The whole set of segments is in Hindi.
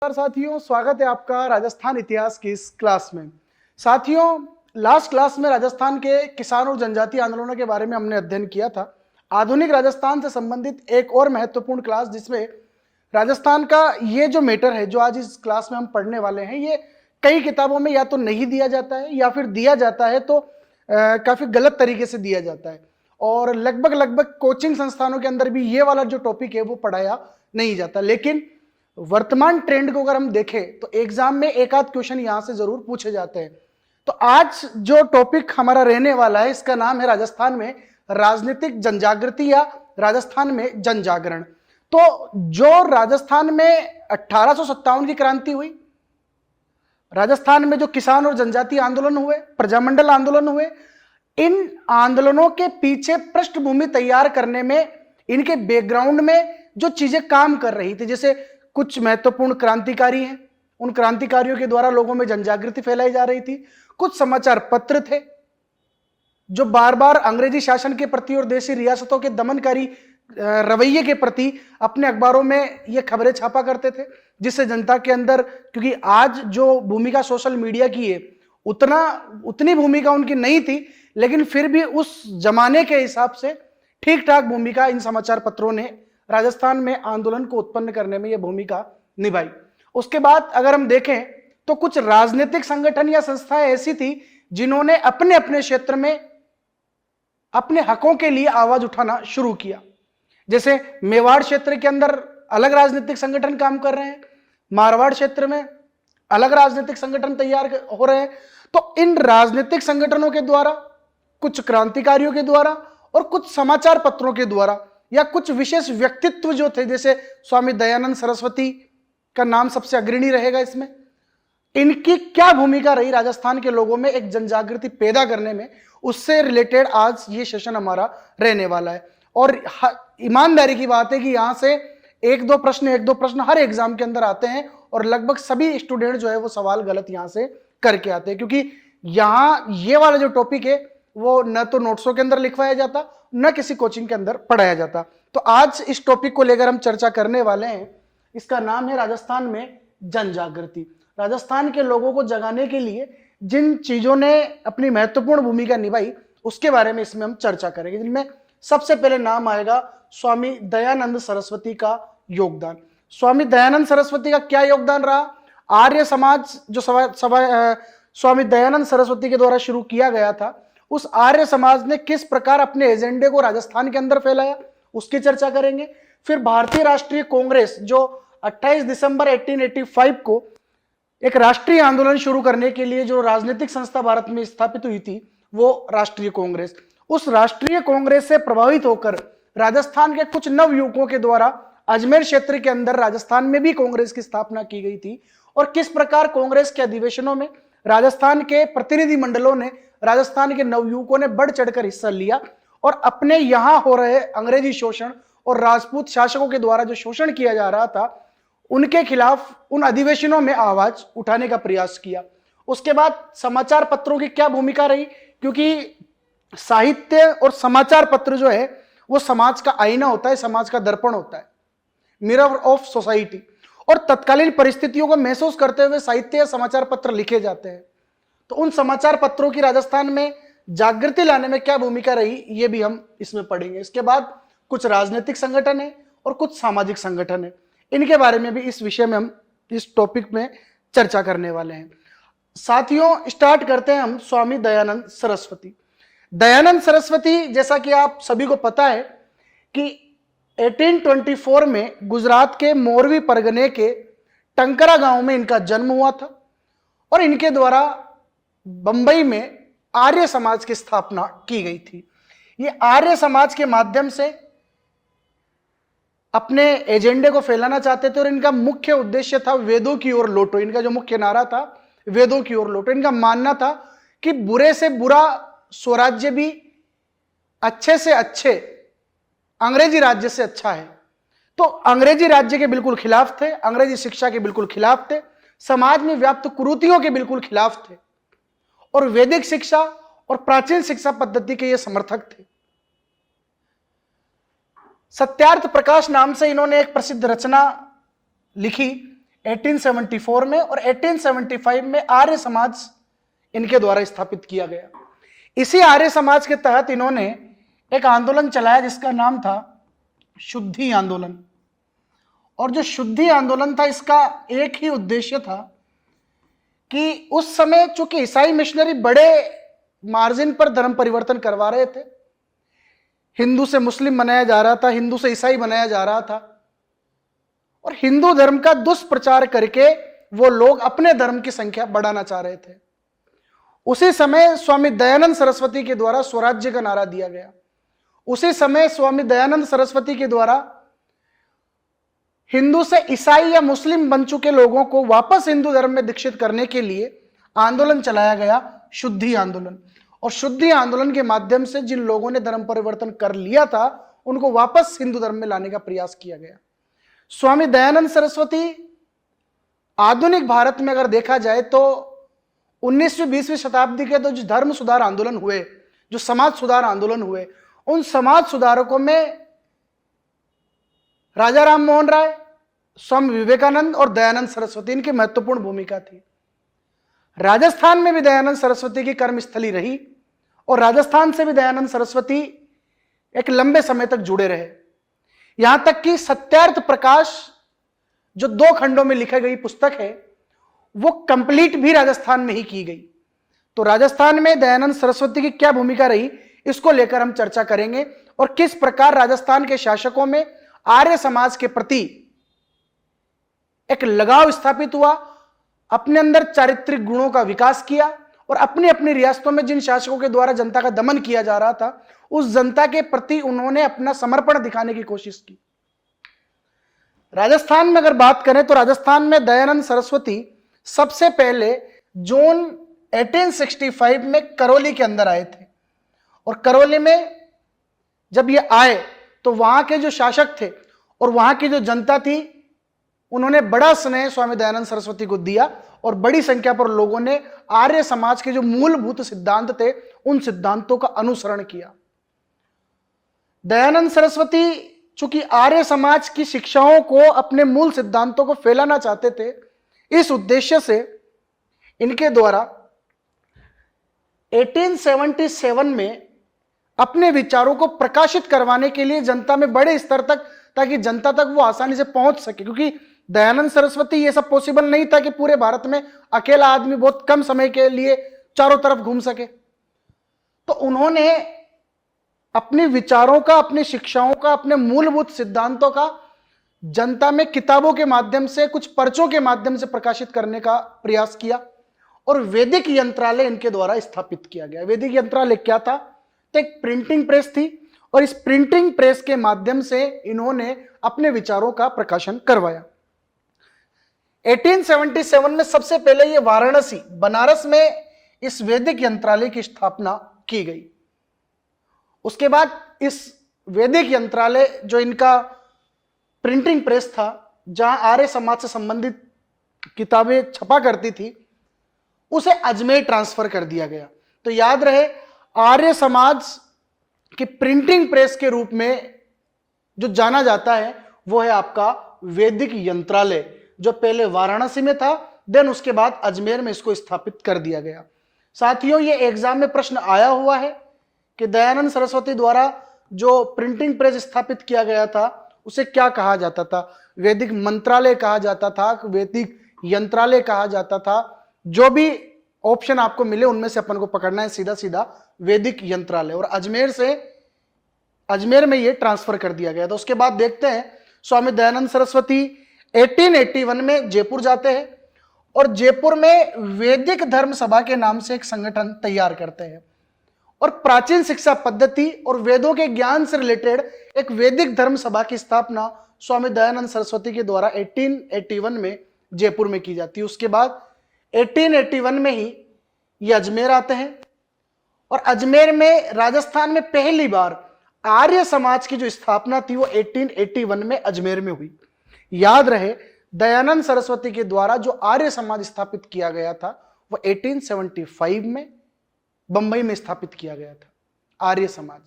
नमस्कार साथियों, स्वागत है आपका राजस्थान इतिहास की इस क्लास में। साथियों, लास्ट क्लास में राजस्थान के किसान और जनजातीय आंदोलनों के बारे में हमने अध्ययन किया था। आधुनिक राजस्थान से संबंधित एक और महत्वपूर्ण क्लास जिसमें राजस्थान का ये जो मैटर है जो आज इस क्लास में हम पढ़ने वाले हैं, ये कई किताबों में या तो नहीं दिया जाता है या फिर दिया जाता है तो काफी गलत तरीके से दिया जाता है, और लगभग कोचिंग संस्थानों के अंदर भी ये वाला जो टॉपिक है वो पढ़ाया नहीं जाता। लेकिन वर्तमान ट्रेंड को अगर हम देखें तो एग्जाम में एक आध क्वेश्चन यहां से जरूर पूछे जाते हैं। तो आज जो टॉपिक हमारा रहने वाला है इसका नाम है राजस्थान में राजनीतिक जनजागृति या राजस्थान में जन जागरण। तो जो राजस्थान में 1857 की क्रांति हुई, राजस्थान में जो किसान और जनजातीय आंदोलन हुए, प्रजामंडल आंदोलन हुए, इन आंदोलनों के पीछे पृष्ठभूमि तैयार करने में, इनके बैकग्राउंड में जो चीजें काम कर रही थी, जैसे कुछ महत्वपूर्ण क्रांतिकारी हैं, उन क्रांतिकारियों के द्वारा लोगों में जनजागृति फैलाई जा रही थी। कुछ समाचार पत्र थे जो बार बार अंग्रेजी शासन के प्रति और देशी रियासतों के दमनकारी रवैये के प्रति अपने अखबारों में ये खबरें छापा करते थे, जिससे जनता के अंदर, क्योंकि आज जो भूमिका सोशल मीडिया की है उतनी भूमिका उनकी नहीं थी, लेकिन फिर भी उस जमाने के हिसाब से ठीक ठाक भूमिका इन समाचार पत्रों ने राजस्थान में आंदोलन को उत्पन्न करने में यह भूमिका निभाई। उसके बाद अगर हम देखें तो कुछ राजनीतिक संगठन या संस्थाएं ऐसी थी जिन्होंने अपने अपने क्षेत्र में अपने हकों के लिए आवाज उठाना शुरू किया। जैसे मेवाड़ क्षेत्र के अंदर अलग राजनीतिक संगठन काम कर रहे हैं, मारवाड़ क्षेत्र में अलग राजनीतिक संगठन तैयार हो रहे हैं। तो इन राजनीतिक संगठनों के द्वारा, कुछ क्रांतिकारियों के द्वारा और कुछ समाचार पत्रों के द्वारा या कुछ विशेष व्यक्तित्व जो थे, जैसे स्वामी दयानंद सरस्वती का नाम सबसे अग्रणी रहेगा इसमें, इनकी क्या भूमिका रही राजस्थान के लोगों में एक जनजागृति पैदा करने में, उससे रिलेटेड आज ये सेशन हमारा रहने वाला है। और ईमानदारी की बात है कि यहां से एक दो प्रश्न हर एग्जाम के अंदर आते हैं और लगभग सभी स्टूडेंट जो है वो सवाल गलत यहां से करके आते हैं, क्योंकि यहां ये वाला जो टॉपिक है वो न तो नोट्सों के अंदर लिखवाया जाता, न किसी कोचिंग के अंदर पढ़ाया जाता। तो आज इस टॉपिक को लेकर हम चर्चा करने वाले हैं। इसका नाम है राजस्थान में जन जागृति। राजस्थान के लोगों को जगाने के लिए जिन चीजों ने अपनी महत्वपूर्ण भूमिका निभाई उसके बारे में इसमें हम चर्चा करेंगे, जिनमें सबसे पहले नाम आएगा स्वामी दयानंद सरस्वती का योगदान। स्वामी दयानंद सरस्वती का क्या योगदान रहा? आर्य समाज जो स्वामी दयानंद सरस्वती के द्वारा शुरू किया गया था, उस आर्य समाज ने किस प्रकार अपने एजेंडे को राजस्थान के अंदर फैलाया, उसकी चर्चा करेंगे। फिर भारतीय राष्ट्रीय कांग्रेस जो 28 दिसंबर 1885 को एक राष्ट्रीय आंदोलन शुरू करने के लिए जो राजनीतिक संस्था भारत में स्थापित हुई थी, वो राष्ट्रीय कांग्रेस, उस राष्ट्रीय कांग्रेस से प्रभावित होकर राजस्थान के कुछ नव युवकों के द्वारा अजमेर क्षेत्र के अंदर राजस्थान में भी कांग्रेस की स्थापना की गई थी, और किस प्रकार कांग्रेस के अधिवेशनों में राजस्थान के प्रतिनिधि मंडलों ने, राजस्थान के नवयुवकों ने बढ़ चढ़कर हिस्सा लिया और अपने यहां हो रहे अंग्रेजी शोषण और राजपूत शासकों के द्वारा जो शोषण किया जा रहा था उनके खिलाफ उन अधिवेशनों में आवाज उठाने का प्रयास किया। उसके बाद समाचार पत्रों की क्या भूमिका रही, क्योंकि साहित्य और समाचार पत्र जो है वो समाज का आईना होता है, समाज का दर्पण होता है, मिरर ऑफ सोसाइटी, और तत्कालीन परिस्थितियों को महसूस करते हुए साहित्य या समाचार पत्र लिखे जाते हैं। तो उन समाचार पत्रों की राजस्थान में जागृति लाने में क्या भूमिका रही, ये भी हम इसमें पढ़ेंगे। इसके बाद कुछ राजनीतिक संगठन है और कुछ सामाजिक संगठन है, इनके बारे में भी इस विषय में हम इस टॉपिक में चर्चा करने वाले हैं। साथियों, स्टार्ट करते हैं हम स्वामी दयानंद सरस्वती। दयानंद सरस्वती, जैसा कि आप सभी को पता है कि 1824 में गुजरात के मोरवी परगने के टंकरा गांव में इनका जन्म हुआ था, और इनके द्वारा बंबई में आर्य समाज की स्थापना की गई थी। ये आर्य समाज के माध्यम से अपने एजेंडे को फैलाना चाहते थे, और इनका मुख्य उद्देश्य था वेदों की ओर लौटो। इनका जो मुख्य नारा था वेदों की ओर लौटो। इनका मानना था कि बुरे से बुरा स्वराज्य भी अच्छे से अच्छे अंग्रेजी राज्य से अच्छा है। तो अंग्रेजी राज्य के बिल्कुल खिलाफ थे, अंग्रेजी शिक्षा के बिल्कुल खिलाफ थे, समाज में व्याप्त कुरीतियों के बिल्कुल खिलाफ थे, और वैदिक शिक्षा और प्राचीन शिक्षा पद्धति के ये समर्थक थे। सत्यार्थ प्रकाश नाम से इन्होंने एक प्रसिद्ध रचना लिखी, 1874 में, और 1875 में आर्य समाज इनके द्वारा स्थापित किया गया। इसी आर्य समाज के तहत इन्होंने एक आंदोलन चलाया जिसका नाम था शुद्धि आंदोलन। और जो शुद्धि आंदोलन था, इसका एक ही उद्देश्य था कि उस समय चूंकि ईसाई मिशनरी बड़े मार्जिन पर धर्म परिवर्तन करवा रहे थे, हिंदू से मुस्लिम बनाया जा रहा था, हिंदू से ईसाई बनाया जा रहा था, और हिंदू धर्म का दुष्प्रचार करके वो लोग अपने धर्म की संख्या बढ़ाना चाह रहे थे। उसी समय स्वामी दयानंद सरस्वती के द्वारा स्वराज्य का नारा दिया गया। उसी समय स्वामी दयानंद सरस्वती के द्वारा हिंदू से ईसाई या मुस्लिम बन चुके लोगों को वापस हिंदू धर्म में दीक्षित करने के लिए आंदोलन चलाया गया, शुद्धि आंदोलन। और शुद्धि आंदोलन के माध्यम से जिन लोगों ने धर्म परिवर्तन कर लिया था उनको वापस हिंदू धर्म में लाने का प्रयास किया गया। स्वामी दयानंद सरस्वती आधुनिक भारत में अगर देखा जाए तो 19वीं 20वीं शताब्दी के तो जो धर्म सुधार आंदोलन हुए, जो समाज सुधार आंदोलन हुए, उन समाज सुधारकों में राजा राम मोहन राय, स्वामी विवेकानंद और दयानंद सरस्वती, इनकी महत्वपूर्ण भूमिका थी। राजस्थान में भी दयानंद सरस्वती की कर्मस्थली रही और राजस्थान से भी दयानंद सरस्वती एक लंबे समय तक जुड़े रहे। यहां तक कि सत्यार्थ प्रकाश जो 2 खंडों में लिखी गई पुस्तक है वो कंप्लीट भी राजस्थान में ही की गई। तो राजस्थान में दयानंद सरस्वती की क्या भूमिका रही, इसको लेकर हम चर्चा करेंगे और किस प्रकार राजस्थान के शासकों में आर्य समाज के प्रति एक लगाव स्थापित हुआ, अपने अंदर चारित्रिक गुणों का विकास किया और अपनी अपनी रियासतों में जिन शासकों के द्वारा जनता का दमन किया जा रहा था उस जनता के प्रति उन्होंने अपना समर्पण दिखाने की कोशिश की। राजस्थान में अगर बात करें तो राजस्थान में दयानंद सरस्वती सबसे पहले जून 1865 में करौली के अंदर आए थे। और करौली में जब ये आए तो वहां के जो शासक थे और वहां की जो जनता थी उन्होंने बड़ा स्नेह स्वामी दयानंद सरस्वती को दिया और बड़ी संख्या पर लोगों ने आर्य समाज के जो मूलभूत सिद्धांत थे उन सिद्धांतों का अनुसरण किया। दयानंद सरस्वती चूंकि आर्य समाज की शिक्षाओं को, अपने मूल सिद्धांतों को फैलाना चाहते थे, इस उद्देश्य से इनके द्वारा 1877 में अपने विचारों को प्रकाशित करवाने के लिए जनता में बड़े स्तर तक, ताकि जनता तक वो आसानी से पहुंच सके, क्योंकि दयानंद सरस्वती ये सब पॉसिबल नहीं था कि पूरे भारत में अकेला आदमी बहुत कम समय के लिए चारों तरफ घूम सके। तो उन्होंने अपने विचारों का, अपनी शिक्षाओं का, अपने मूलभूत सिद्धांतों का जनता में किताबों के माध्यम से, कुछ पर्चों के माध्यम से प्रकाशित करने का प्रयास किया और वैदिक यंत्रालय इनके द्वारा स्थापित किया गया। वैदिक यंत्रालय क्या था? तो एक प्रिंटिंग प्रेस थी और इस प्रिंटिंग प्रेस के माध्यम से इन्होंने अपने विचारों का प्रकाशन करवाया। 1877 में सबसे पहले ये वाराणसी, बनारस में इस वैदिक यंत्रालय की स्थापना की गई। उसके बाद इस वैदिक यंत्रालय, जो इनका प्रिंटिंग प्रेस था, जहां आर्य समाज से संबंधित किताबें छपा करती थी, उसे अजमेर ट्रांसफर कर दिया गया। तो याद रहे, आर्य समाज की प्रिंटिंग प्रेस के रूप में जो जाना जाता है वो है आपका वैदिक यंत्रालय, जो पहले वाराणसी में था, देन उसके बाद अजमेर में इसको स्थापित कर दिया गया। साथियों, ये एग्जाम में प्रश्न आया हुआ है कि दयानंद सरस्वती द्वारा जो प्रिंटिंग प्रेस स्थापित किया गया था उसे क्या कहा जाता था? वैदिक मंत्रालय कहा जाता था, वैदिक यंत्रालय कहा जाता था। जो भी ऑप्शन आपको मिले उनमें से अपन को पकड़ना है सीधा सीधा वैदिक यंत्रालय। और अजमेर में ये ट्रांसफर कर दिया गया था। उसके बाद देखते हैं स्वामी दयानंद सरस्वती 1881 में जयपुर जाते हैं और जयपुर में वैदिक धर्म सभा के नाम से एक संगठन तैयार करते हैं और प्राचीन शिक्षा पद्धति और वेदों के ज्ञान से रिलेटेड एक वैदिक धर्म सभा की स्थापना स्वामी दयानंद सरस्वती के द्वारा 1881 में जयपुर में की जाती है। उसके बाद 1881 में ही ये अजमेर आते हैं और अजमेर में, राजस्थान में पहली बार आर्य समाज की जो स्थापना थी वो 1881 में अजमेर में हुई। याद रहे, दयानंद सरस्वती के द्वारा जो आर्य समाज स्थापित किया गया था वो 1875 में बंबई में स्थापित किया गया था, आर्य समाज।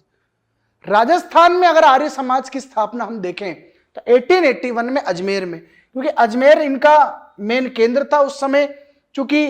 राजस्थान में अगर आर्य समाज की स्थापना हम देखें तो 1881 में अजमेर में, क्योंकि अजमेर इनका मेन केंद्र था उस समय। चूंकि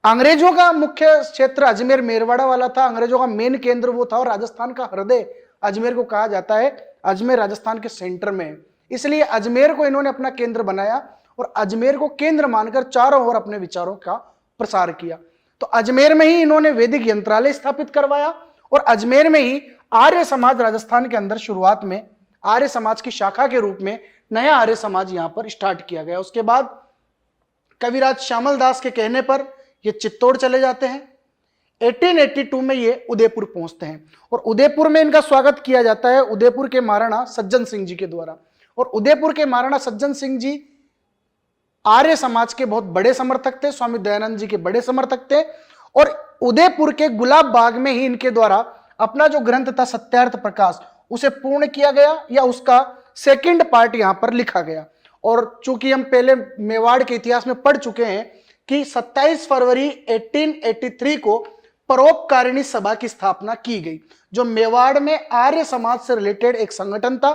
अंग्रेजों का मुख्य क्षेत्र अजमेर मेरवाड़ा वाला था, अंग्रेजों का मेन केंद्र वो था, और राजस्थान का हृदय अजमेर को कहा जाता है। अजमेर राजस्थान के सेंटर में है, इसलिए अजमेर को इन्होंने अपना केंद्र बनाया और अजमेर को केंद्र मानकर चारों ओर अपने विचारों का प्रसार किया। तो अजमेर में ही इन्होंने वैदिक यंत्रालय स्थापित करवाया और अजमेर में ही आर्य समाज राजस्थान के अंदर शुरुआत में आर्य समाज की शाखा के रूप में नया आर्य समाज यहां पर स्टार्ट किया गया। उसके बाद कविराज श्यामल दास के कहने पर ये चित्तौड़ चले जाते हैं। 1882 में ये उदयपुर पहुंचते हैं और उदयपुर में इनका स्वागत किया जाता है उदयपुर के महाराणा सज्जन सिंह जी के द्वारा। और उदयपुर के महाराणा सज्जन सिंह जी आर्य समाज के बहुत बड़े समर्थक थे, स्वामी दयानंद जी के बड़े समर्थक थे। और उदयपुर के गुलाब बाग में ही इनके द्वारा अपना जो ग्रंथ था सत्यार्थ प्रकाश, उसे पूर्ण किया गया या उसका सेकंड पार्ट यहां पर लिखा गया। और चूंकि हम पहले मेवाड़ के इतिहास में पढ़ चुके हैं कि 27 फरवरी 1883 को परोपकारिणी सभा की स्थापना की गई, जो मेवाड़ में आर्य समाज से रिलेटेड एक संगठन था।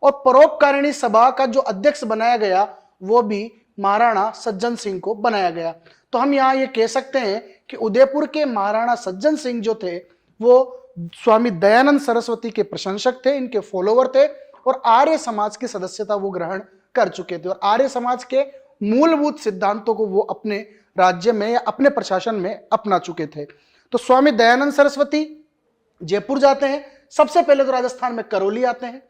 और परोपकारिणी सभा का जो अध्यक्ष बनाया गया वो भी महाराणा सज्जन सिंह को बनाया गया। तो हम यहां ये कह सकते हैं कि उदयपुर के महाराणा सज्जन सिंह जो थे वो स्वामी दयानंद सरस्वती के प्रशंसक थे, इनके फॉलोवर थे और आर्य समाज की सदस्यता वो ग्रहण कर चुके थे और आर्य समाज के मूलभूत सिद्धांतों को वो अपने राज्य में या अपने प्रशासन में अपना चुके थे। तो स्वामी दयानंद सरस्वती जयपुर जाते हैं, सबसे पहले तो राजस्थान में करौली आते हैं,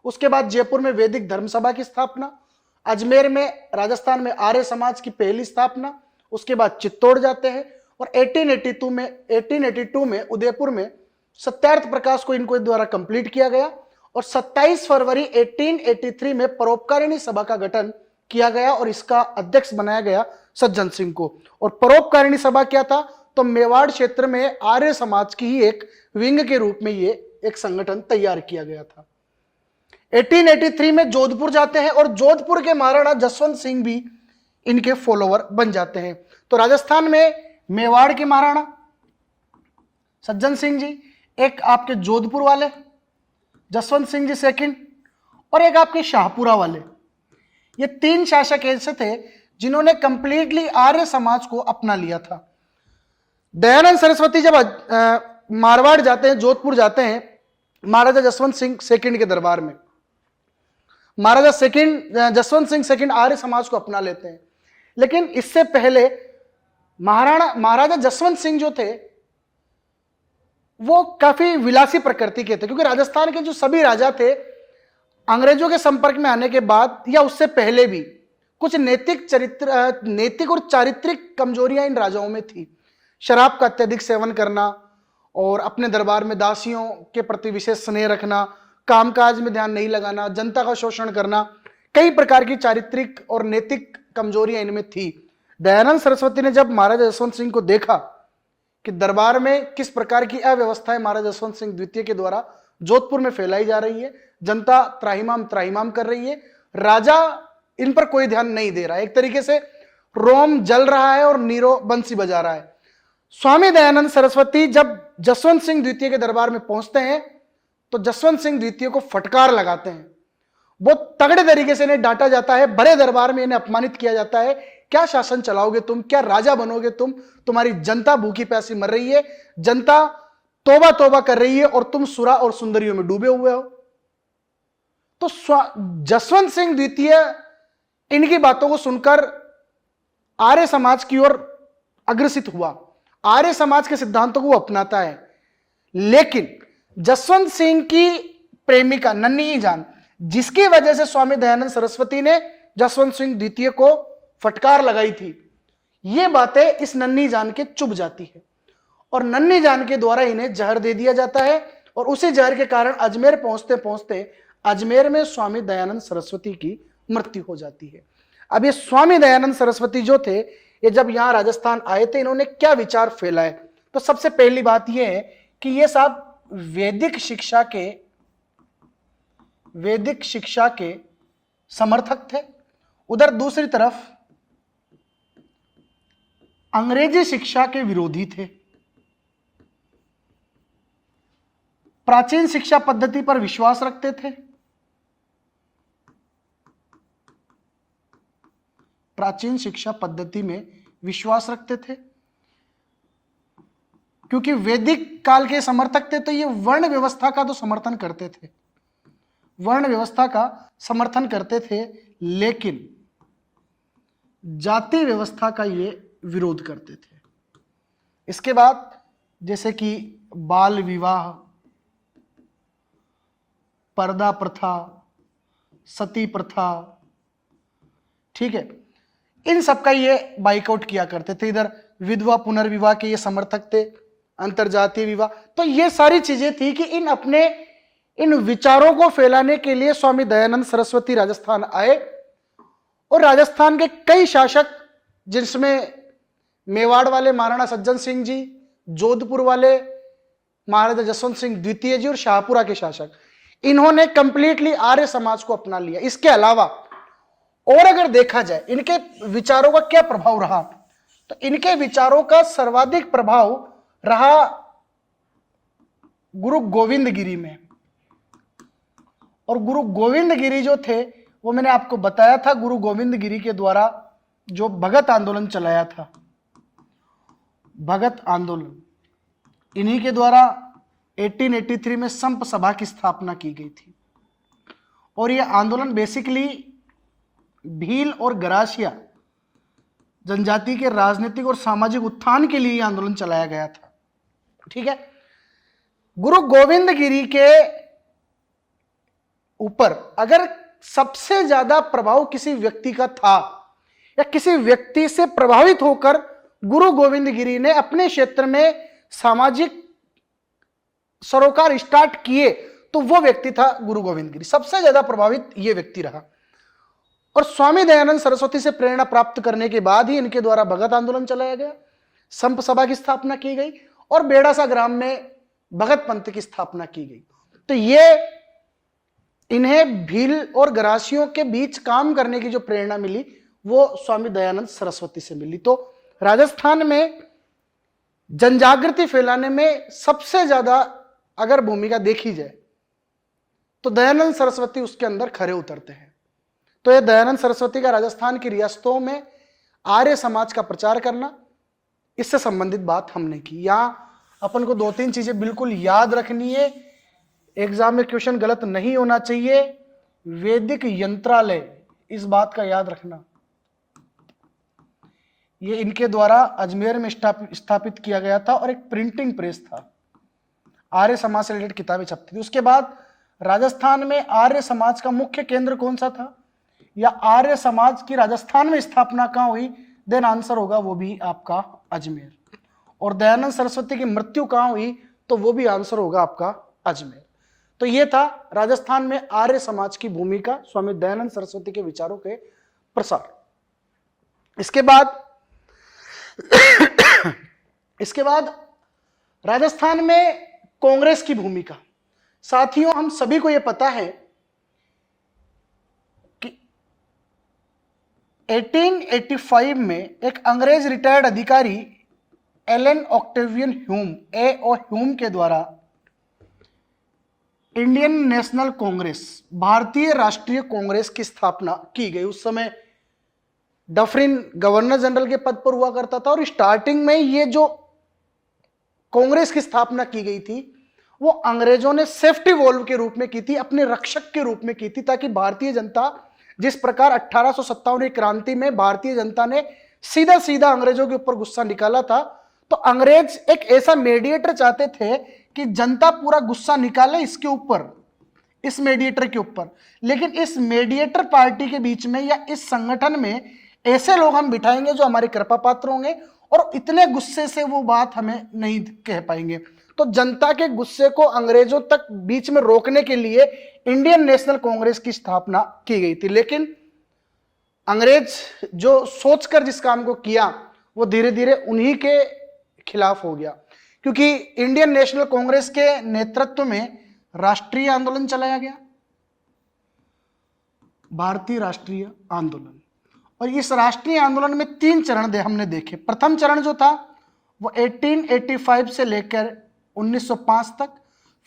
उसके बाद जयपुर में वैदिक धर्म सभा की स्थापना, अजमेर में राजस्थान में आर्य समाज की पहली स्थापना, उसके बाद चित्तौड़ जाते हैं और 1882 में उदयपुर में सत्यार्थ प्रकाश को इनको द्वारा कंप्लीट किया गया और 27 फरवरी 1883 में परोपकारिणी सभा का गठन किया गया और इसका अध्यक्ष बनाया गया सज्जन सिंह को। और परोपकारिणी सभा क्या था, तो मेवाड़ क्षेत्र में आर्य समाज की ही एक विंग के रूप में ये एक संगठन तैयार किया गया था। 1883 में जोधपुर जाते हैं और जोधपुर के महाराणा जसवंत सिंह भी इनके फॉलोवर बन जाते हैं। तो राजस्थान में मेवाड़ के महाराणा सज्जन सिंह जी, एक आपके जोधपुर वाले जसवंत सिंह जी सेकंड, और एक आपके शाहपुरा वाले, ये तीन शासक ऐसे थे जिन्होंने कंप्लीटली आर्य समाज को अपना लिया था। दयानंद सरस्वती जब मारवाड़ जाते हैं, जोधपुर जाते हैं महाराजा जसवंत सिंह सेकंड के दरबार में, महाराजा जसवंत सिंह सेकंड आर्य समाज को अपना लेते हैं। लेकिन इससे पहले महाराजा जसवंत सिंह जो थे वो काफी विलासी प्रकृति के थे, क्योंकि राजस्थान के जो सभी राजा थे अंग्रेजों के संपर्क में आने के बाद या उससे पहले भी कुछ नैतिक और चारित्रिक कमजोरियां इन राजाओं में थी। शराब का अत्यधिक सेवन करना और अपने दरबार में दासियों के प्रति विशेष स्नेह रखना, कामकाज में ध्यान नहीं लगाना, जनता का शोषण करना, कई प्रकार की चारित्रिक और नैतिक कमजोरियां इनमें थी। दयानंद सरस्वती ने जब महाराजा जसवंत सिंह को देखा कि दरबार में किस प्रकार की अव्यवस्थाएं महाराजा जसवंत सिंह द्वितीय के द्वारा जोधपुर में फैलाई जा रही है, जनता त्राहिमाम कर रही है, राजा इन पर कोई ध्यान नहीं दे रहा है, एक तरीके से रोम जल रहा है और नीरो बंसी बजा रहा है। स्वामी दयानंद सरस्वती जब जसवंत सिंह द्वितीय के दरबार में पहुंचते हैं तो जसवंत सिंह द्वितीय को फटकार लगाते हैं, बहुत तगड़े तरीके से इन्हें डांटा जाता है, बड़े दरबार में इन्हें अपमानित किया जाता है। क्या शासन चलाओगे तुम, क्या राजा बनोगे तुम, तुम्हारी जनता भूखी प्यासी मर रही है, जनता तौबा तौबा कर रही है और तुम सुरा और सुंदरियों में डूबे हुए हो। तो जसवंत सिंह द्वितीय इनकी बातों को सुनकर आर्य समाज की ओर अग्रसित हुआ, आर्य समाज के सिद्धांतों को वो अपनाता है। लेकिन जसवंत सिंह की प्रेमिका नन्ही जान, जिसकी वजह से स्वामी दयानंद सरस्वती ने जसवंत सिंह द्वितीय को फटकार लगाई थी, ये बातें इस नन्ही जान के चुभ जाती है और नन्ही जान के द्वारा इन्हें जहर दे दिया जाता है और उसी जहर के कारण अजमेर पहुंचते पहुंचते अजमेर में स्वामी दयानंद सरस्वती की मृत्यु हो जाती है। अब ये स्वामी दयानंद सरस्वती जो थे, ये जब यहां राजस्थान आए थे, इन्होंने क्या विचार फैलाए, तो सबसे पहली बात यह है कि ये साहब वैदिक शिक्षा के समर्थक थे, उधर दूसरी तरफ अंग्रेजी शिक्षा के विरोधी थे, प्राचीन शिक्षा पद्धति पर विश्वास रखते थे, प्राचीन शिक्षा पद्धति में विश्वास रखते थे, क्योंकि वैदिक काल के समर्थक थे तो ये वर्ण व्यवस्था का तो समर्थन करते थे, वर्ण व्यवस्था का समर्थन करते थे, लेकिन जाति व्यवस्था का ये विरोध करते थे। इसके बाद जैसे कि बाल विवाह, पर्दा प्रथा, सती प्रथा, ठीक है, इन सब का ये बाइकआउट किया करते थे। इधर विधवा पुनर्विवाह के ये समर्थक थे, अंतरजातीय विवाह। तो ये सारी चीजें थी कि इन विचारों को फैलाने के लिए स्वामी दयानंद सरस्वती राजस्थान आए, और राजस्थान के कई शासक, जिसमें मेवाड़ वाले महाराणा सज्जन सिंह जी, जोधपुर वाले महाराजा जसवंत सिंह द्वितीय जी और शाहपुरा के शासक, इन्होंने कंप्लीटली आर्य समाज को अपना लिया। इसके अलावा और अगर देखा जाए इनके विचारों का क्या प्रभाव रहा, तो इनके विचारों का सर्वाधिक प्रभाव रहा गुरु गोविंद गिरी में। और गुरु गोविंद गिरी जो थे, वो मैंने आपको बताया था, गुरु गोविंद गिरी के द्वारा जो भगत आंदोलन चलाया था, भगत आंदोलन, इन्हीं के द्वारा 1883 में संप सभा की स्थापना की गई थी। और यह आंदोलन बेसिकली भील और गरासिया जनजाति के राजनीतिक और सामाजिक उत्थान के लिए आंदोलन चलाया गया था, ठीक है। गुरु गोविंद गिरी के ऊपर अगर सबसे ज्यादा प्रभाव किसी व्यक्ति का था, या किसी व्यक्ति से प्रभावित होकर गुरु गोविंद गिरी ने अपने क्षेत्र में सामाजिक सरोकार स्टार्ट किए, तो वो व्यक्ति था गुरु गोविंद गिरी। सबसे ज्यादा प्रभावित ये व्यक्ति रहा। और स्वामी दयानंद सरस्वती से प्रेरणा प्राप्त करने के बाद ही इनके द्वारा भगत आंदोलन चलाया गया, संप सभा की स्थापना की गई, और बेड़ासा ग्राम में भगत पंथ की स्थापना की गई। तो ये इन्हें भील और गरासियों के बीच काम करने की जो प्रेरणा मिली, वो स्वामी दयानंद सरस्वती से मिली। तो राजस्थान में जनजागृति फैलाने में सबसे ज्यादा अगर भूमिका देखी जाए, तो दयानंद सरस्वती उसके अंदर खरे उतरते हैं। तो ये दयानंद सरस्वती का राजस्थान की रियासतों में आर्य समाज का प्रचार करना, इससे संबंधित बात हमने की। यहां अपन को 2-3 चीजें बिल्कुल याद रखनी है, एग्जाम में क्वेश्चन गलत नहीं होना चाहिए। वैदिक यंत्रालय, इस बात का याद रखना, ये इनके द्वारा अजमेर में स्थापित किया गया था, और एक प्रिंटिंग प्रेस था, आर्य समाज से रिलेटेड किताबें छपती थी। उसके बाद राजस्थान में आर्य समाज का मुख्य केंद्र कौन सा था, या आर्य समाज की राजस्थान में स्थापना कहां हुई, देन आंसर होगा वो भी आपका अजमेर। और दयानंद सरस्वती की मृत्यु कहां हुई, तो वो भी आंसर होगा आपका अजमेर। तो ये था राजस्थान में आर्य समाज की भूमिका, स्वामी दयानंद सरस्वती के विचारों के प्रसार। इसके बाद राजस्थान में कांग्रेस की भूमिका। साथियों, हम सभी को यह पता है कि 1885 में एक अंग्रेज रिटायर्ड अधिकारी एलन ऑक्टेवियन ह्यूम, ए ओ ह्यूम के द्वारा इंडियन नेशनल कांग्रेस, भारतीय राष्ट्रीय कांग्रेस की स्थापना की गई। उस समय डफरिन गवर्नर जनरल के पद पर हुआ करता था, और स्टार्टिंग में ये जो कांग्रेस की स्थापना की गई थी, वो अंग्रेजों ने सेफ्टी वॉल्व के रूप में की थी, अपने रक्षक के रूप में की थी, ताकि भारतीय जनता, जिस प्रकार 1857 की क्रांति में भारतीय जनता ने सीधा सीधा अंग्रेजों के ऊपर गुस्सा निकाला था, तो अंग्रेज एक ऐसा मीडिएटर चाहते थे कि जनता पूरा गुस्सा निकाले इसके ऊपर, इस मीडिएटर के ऊपर। लेकिन इस मीडिएटर पार्टी के बीच में या इस संगठन में ऐसे लोग हम बिठाएंगे जो हमारे कृपा पात्र होंगे, और इतने गुस्से से वो बात हमें नहीं कह पाएंगे। तो जनता के गुस्से को अंग्रेजों तक बीच में रोकने के लिए इंडियन नेशनल कांग्रेस की स्थापना की गई थी। लेकिन अंग्रेज जो सोचकर जिस काम को किया, वो धीरे धीरे उन्हीं के खिलाफ हो गया, क्योंकि इंडियन नेशनल कांग्रेस के नेतृत्व में राष्ट्रीय आंदोलन चलाया गया, भारतीय राष्ट्रीय आंदोलन। और इस राष्ट्रीय आंदोलन में 3 चरण हमने देखे। प्रथम चरण जो था वो 1885 से लेकर 1905 तक।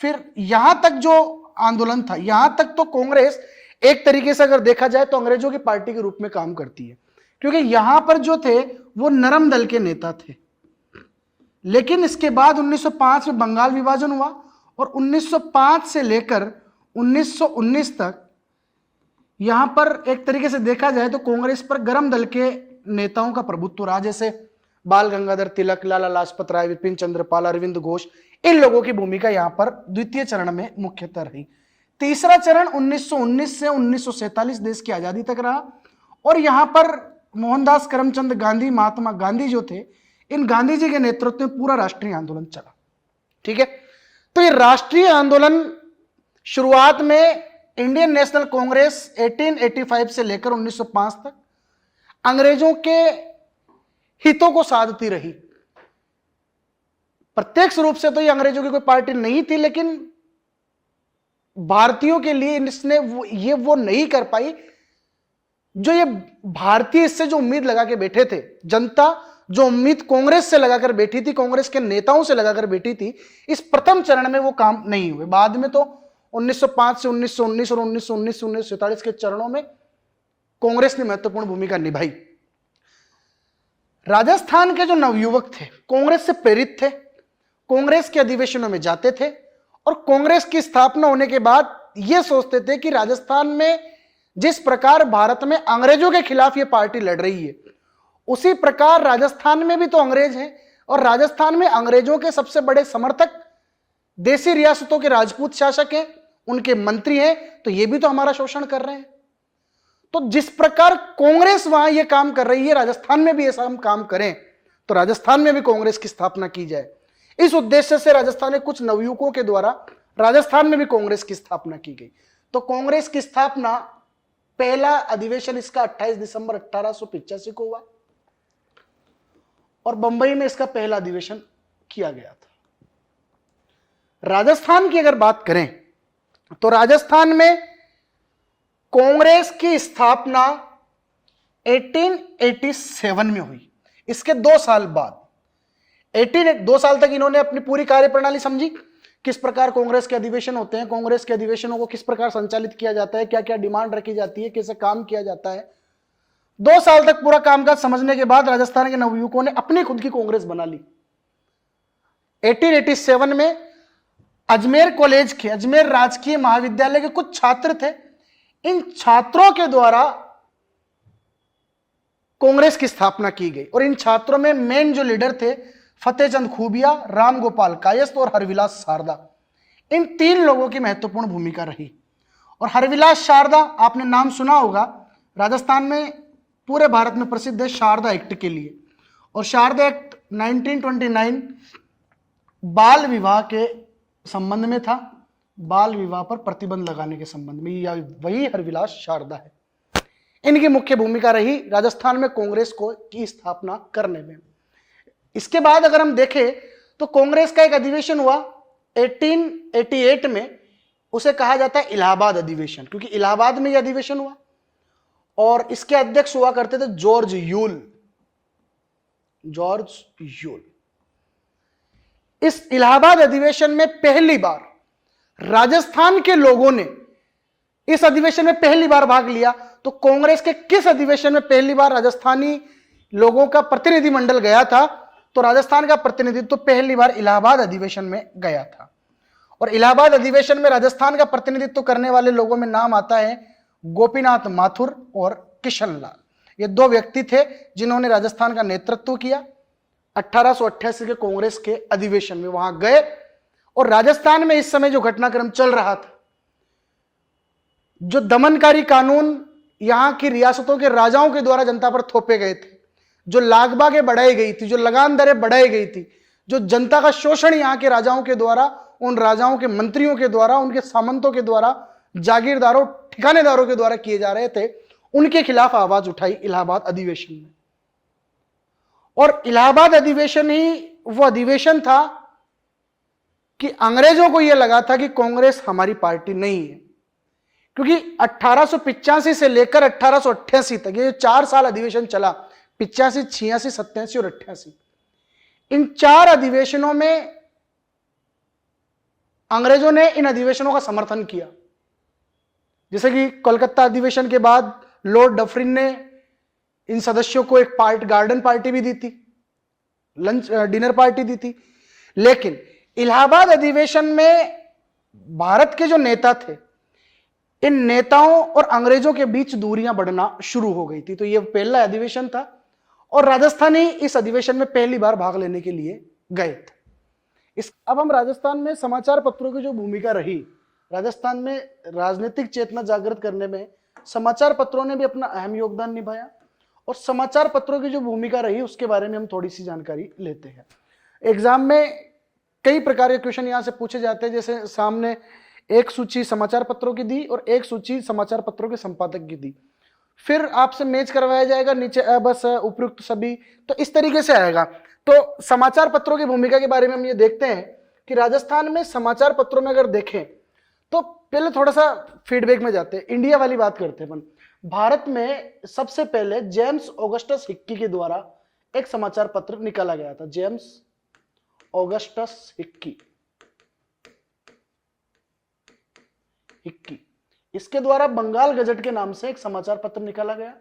फिर यहां तक जो आंदोलन था, यहां तक तो कांग्रेस एक तरीके से अगर देखा जाए तो अंग्रेजों की पार्टी के रूप में काम करती है, क्योंकि यहां पर जो थे वो नरम दल के नेता थे। लेकिन इसके बाद 1905 में बंगाल विभाजन हुआ और 1905 से लेकर 1919 तक यहां पर एक तरीके से देखा जाए तो कांग्रेस पर गर्म दल के नेताओं का प्रभुत्व रहा, जैसे बाल गंगाधर तिलक, लाला लाजपत राय, विपिन चंद्र पाल, अरविंद घोष। इन लोगों की भूमिका यहां पर द्वितीय चरण में मुख्यतः रही। तीसरा चरण 1919 से 1947 देश की आजादी तक रहा और यहां पर मोहनदास करमचंद गांधी, महात्मा गांधी जो थे, इन गांधी जी के नेतृत्व में पूरा राष्ट्रीय आंदोलन चला। ठीक है, तो ये राष्ट्रीय आंदोलन शुरुआत में इंडियन नेशनल कांग्रेस 1885 से लेकर 1905 तक अंग्रेजों के हितों को साधती रही। प्रत्यक्ष रूप से तो ये अंग्रेजों की कोई पार्टी नहीं थी, लेकिन भारतीयों के लिए इसने वो नहीं कर पाई जो ये भारतीय इससे जो उम्मीद लगा के बैठे थे। जनता जो उम्मीद कांग्रेस से लगाकर बैठी थी, कांग्रेस के नेताओं से लगाकर बैठी थी, इस प्रथम चरण में वो काम नहीं हुए। बाद में तो 1905 से 1919 और 1919 से 1947 के चरणों में कांग्रेस ने महत्वपूर्ण भूमिका निभाई। राजस्थान के जो नवयुवक थे कांग्रेस से प्रेरित थे, कांग्रेस के अधिवेशनों में जाते थे और कांग्रेस की स्थापना होने के बाद यह सोचते थे कि राजस्थान में जिस प्रकार भारत में अंग्रेजों के खिलाफ यह पार्टी लड़ रही है, उसी प्रकार राजस्थान में भी तो अंग्रेज हैं और राजस्थान में अंग्रेजों के सबसे बड़े समर्थक देसी रियासतों के राजपूत शासक हैं, उनके मंत्री हैं, तो ये भी तो हमारा शोषण कर रहे हैं। तो जिस प्रकार कांग्रेस वहां ये काम कर रही है, राजस्थान में भी ऐसा हम काम करें तो राजस्थान में भी कांग्रेस की स्थापना की जाए। इस उद्देश्य से राजस्थान के कुछ नवयुवकों के द्वारा राजस्थान में भी कांग्रेस की स्थापना की गई। तो कांग्रेस की स्थापना, पहला अधिवेशन इसका 28 दिसंबर 1885 को हुआ और बंबई में इसका पहला अधिवेशन किया गया था। राजस्थान की अगर बात करें तो राजस्थान में कांग्रेस की स्थापना 1887 में हुई। इसके 2 साल बाद 2 साल तक इन्होंने अपनी पूरी कार्यप्रणाली समझी, किस प्रकार कांग्रेस के अधिवेशन होते हैं, कांग्रेस के अधिवेशनों को किस प्रकार संचालित किया जाता है, क्या क्या डिमांड रखी जाती है, कैसे काम किया जाता है। 2 साल तक पूरा कामकाज समझने के बाद राजस्थान के नवयुवकों ने अपनी खुद की कांग्रेस बना ली। 1887 में अजमेर कॉलेज के, अजमेर राजकीय महाविद्यालय के कुछ छात्र थे, इन छात्रों के द्वारा कांग्रेस की स्थापना की गई और इन छात्रों में मेन जो लीडर थे फतेहचंद खूबिया, राम गोपाल कायस्थ और हरविलास शारदा। इन 3 लोगों की महत्वपूर्ण भूमिका रही। और हरविलास शारदा, आपने नाम सुना होगा, राजस्थान में पूरे भारत में प्रसिद्ध है शारदा एक्ट के लिए। और शारदा एक्ट 1929 बाल विवाह के संबंध में था, बाल विवाह पर प्रतिबंध लगाने के संबंध में, या वही हरविलास शारदा है। इनकी मुख्य भूमिका रही राजस्थान में कांग्रेस को की स्थापना करने में। इसके बाद अगर हम देखें तो कांग्रेस का एक अधिवेशन हुआ 1888 में, उसे कहा जाता है इलाहाबाद अधिवेशन, क्योंकि इलाहाबाद में यह अधिवेशन हुआ और इसके अध्यक्ष हुआ करते थे जॉर्ज यूल। George Yule. इस इलाहाबाद अधिवेशन में पहली बार राजस्थान के लोगों ने इस अधिवेशन में पहली बार भाग लिया। तो कांग्रेस के किस अधिवेशन में पहली बार राजस्थानी लोगों का प्रतिनिधिमंडल गया था? तो राजस्थान का प्रतिनिधित्व पहली बार इलाहाबाद अधिवेशन में गया था। और इलाहाबाद अधिवेशन में राजस्थान का प्रतिनिधित्व करने वाले लोगों में नाम आता है गोपीनाथ माथुर और किशनलाल। ये 2 व्यक्ति थे जिन्होंने राजस्थान का नेतृत्व किया। 1888 के कांग्रेस के अधिवेशन में वहां गए और राजस्थान में इस समय जो घटनाक्रम चल रहा था, जो दमनकारी कानून यहां की रियासतों के राजाओं के द्वारा जनता पर थोपे गए थे, जो लागबागें बढ़ाई गई थी, जो लगान दरें बढ़ाई गई थी, जो जनता का शोषण यहां के राजाओं के द्वारा, उन राजाओं के मंत्रियों के द्वारा, उनके सामंतों के द्वारा, जागीरदारों, ठिकानेदारों के द्वारा किए जा रहे थे, उनके खिलाफ आवाज उठाई इलाहाबाद अधिवेशन में। और इलाहाबाद अधिवेशन ही वो अधिवेशन था कि अंग्रेजों को यह लगा था कि कांग्रेस हमारी पार्टी नहीं है, क्योंकि 1885 से लेकर 1888 तक ये 4 साल अधिवेशन चला, 85, 86, 87 और 88, इन 4 अधिवेशनों में अंग्रेजों ने इन अधिवेशनों का समर्थन किया। जैसे कि कोलकाता अधिवेशन के बाद लॉर्ड डफरिन ने इन सदस्यों को एक गार्डन पार्टी भी दी थी, लंच डिनर पार्टी दी थी। लेकिन इलाहाबाद अधिवेशन में भारत के जो नेता थे, इन नेताओं और अंग्रेजों के बीच दूरियां बढ़ना शुरू हो गई थी। तो यह पहला अधिवेशन था और राजस्थानी इस अधिवेशन में पहली बार भाग लेने के लिए गए थे। अब हम राजस्थान में समाचार पत्रों की जो भूमिका रही, राजस्थान में राजनीतिक चेतना जागृत करने में समाचार पत्रों ने भी अपना अहम योगदान निभाया, और समाचार पत्रों की जो भूमिका रही उसके बारे में हम थोड़ी सी जानकारी लेते हैं। एग्जाम में कई प्रकार के क्वेश्चन यहां से पूछे जाते हैं, जैसे सामने एक सूची समाचार पत्रों की दी और एक सूची समाचार पत्रों के संपादक की दी, फिर आपसे मैच करवाया जाएगा नीचे बस उपयुक्त सभी, तो इस तरीके से आएगा। तो समाचार पत्रों की भूमिका के बारे में हम ये देखते हैं कि राजस्थान में समाचार पत्रों में अगर देखें तो पहले थोड़ा सा फीडबैक में जाते हैं, इंडिया वाली बात करते हैं अपन। भारत में सबसे पहले जेम्स ऑगस्टस हिक्की के द्वारा एक समाचार पत्र निकाला गया था। जेम्स ऑगस्टस हिक्की, इसके द्वारा बंगाल गजट के नाम से एक समाचार पत्र निकाला गया,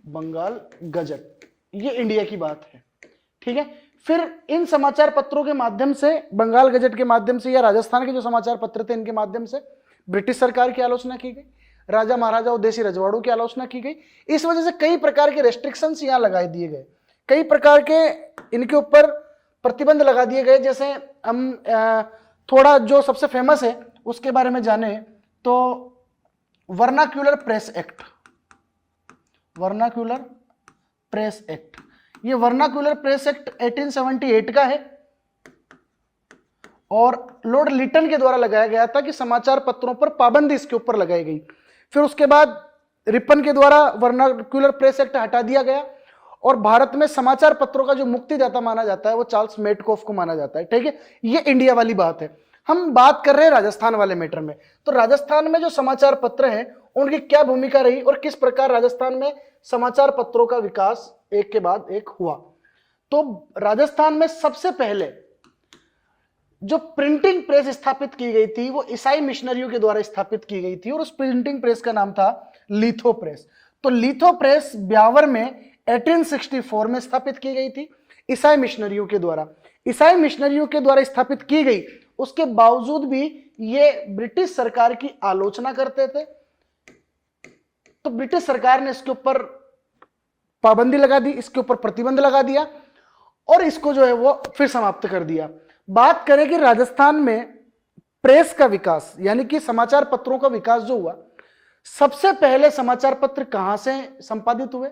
बंगाल गजट। ये इंडिया की बात है, ठीक है। फिर इन समाचार पत्रों के माध्यम से, बंगाल गजट के माध्यम से या राजस्थान के जो समाचार पत्र थे इनके माध्यम से ब्रिटिश सरकार की आलोचना की गई, राजा महाराजा और देशी रजवाड़ों की आलोचना की गई। इस वजह से कई प्रकार के रेस्ट्रिक्शंस यहां लगाए दिए गए, कई प्रकार के इनके ऊपर प्रतिबंध लगा दिए गए। जैसे हम थोड़ा जो सबसे फेमस है उसके बारे में जाने तो vernacular press act, vernacular press act, ये वर्नाक्यूलर प्रेस एक्ट 1878 का है और लॉर्ड लिटन के द्वारा लगाया गया था कि समाचार पत्रों पर पाबंदी इसके ऊपर लगाई गई। फिर उसके बाद रिपन के द्वारा वर्नाक्यूलर प्रेस एक्ट हटा दिया गया और भारत में समाचार पत्रों का जो मुक्तिदाता माना जाता है वो चार्ल्स मेडकॉफ को माना जाता है, ठीक है। ये इंडिया वाली बात है। हम बात कर रहे हैं राजस्थान वाले मैटर में, तो राजस्थान में जो समाचार पत्र हैं उनकी क्या भूमिका रही और किस प्रकार राजस्थान में समाचार पत्रों का विकास एक के बाद एक हुआ। तो राजस्थान में सबसे पहले जो प्रिंटिंग प्रेस स्थापित की गई थी वो ईसाई मिशनरियों के द्वारा स्थापित की गई थी और उस प्रिंटिंग प्रेस का नाम था लिथो प्रेस। तो लिथो प्रेस ब्यावर में 1864 में स्थापित की गई थी ईसाई मिशनरियों के द्वारा। ईसाई मिशनरियों के द्वारा स्थापित की गई, उसके बावजूद भी ये ब्रिटिश सरकार की आलोचना करते थे, तो ब्रिटिश सरकार ने इसके ऊपर पाबंदी लगा दी, इसके ऊपर प्रतिबंध लगा दिया और इसको जो है वो फिर समाप्त कर दिया। बात करें कि राजस्थान में प्रेस का विकास यानी कि समाचार पत्रों का विकास जो हुआ, सबसे पहले समाचार पत्र कहां से संपादित हुए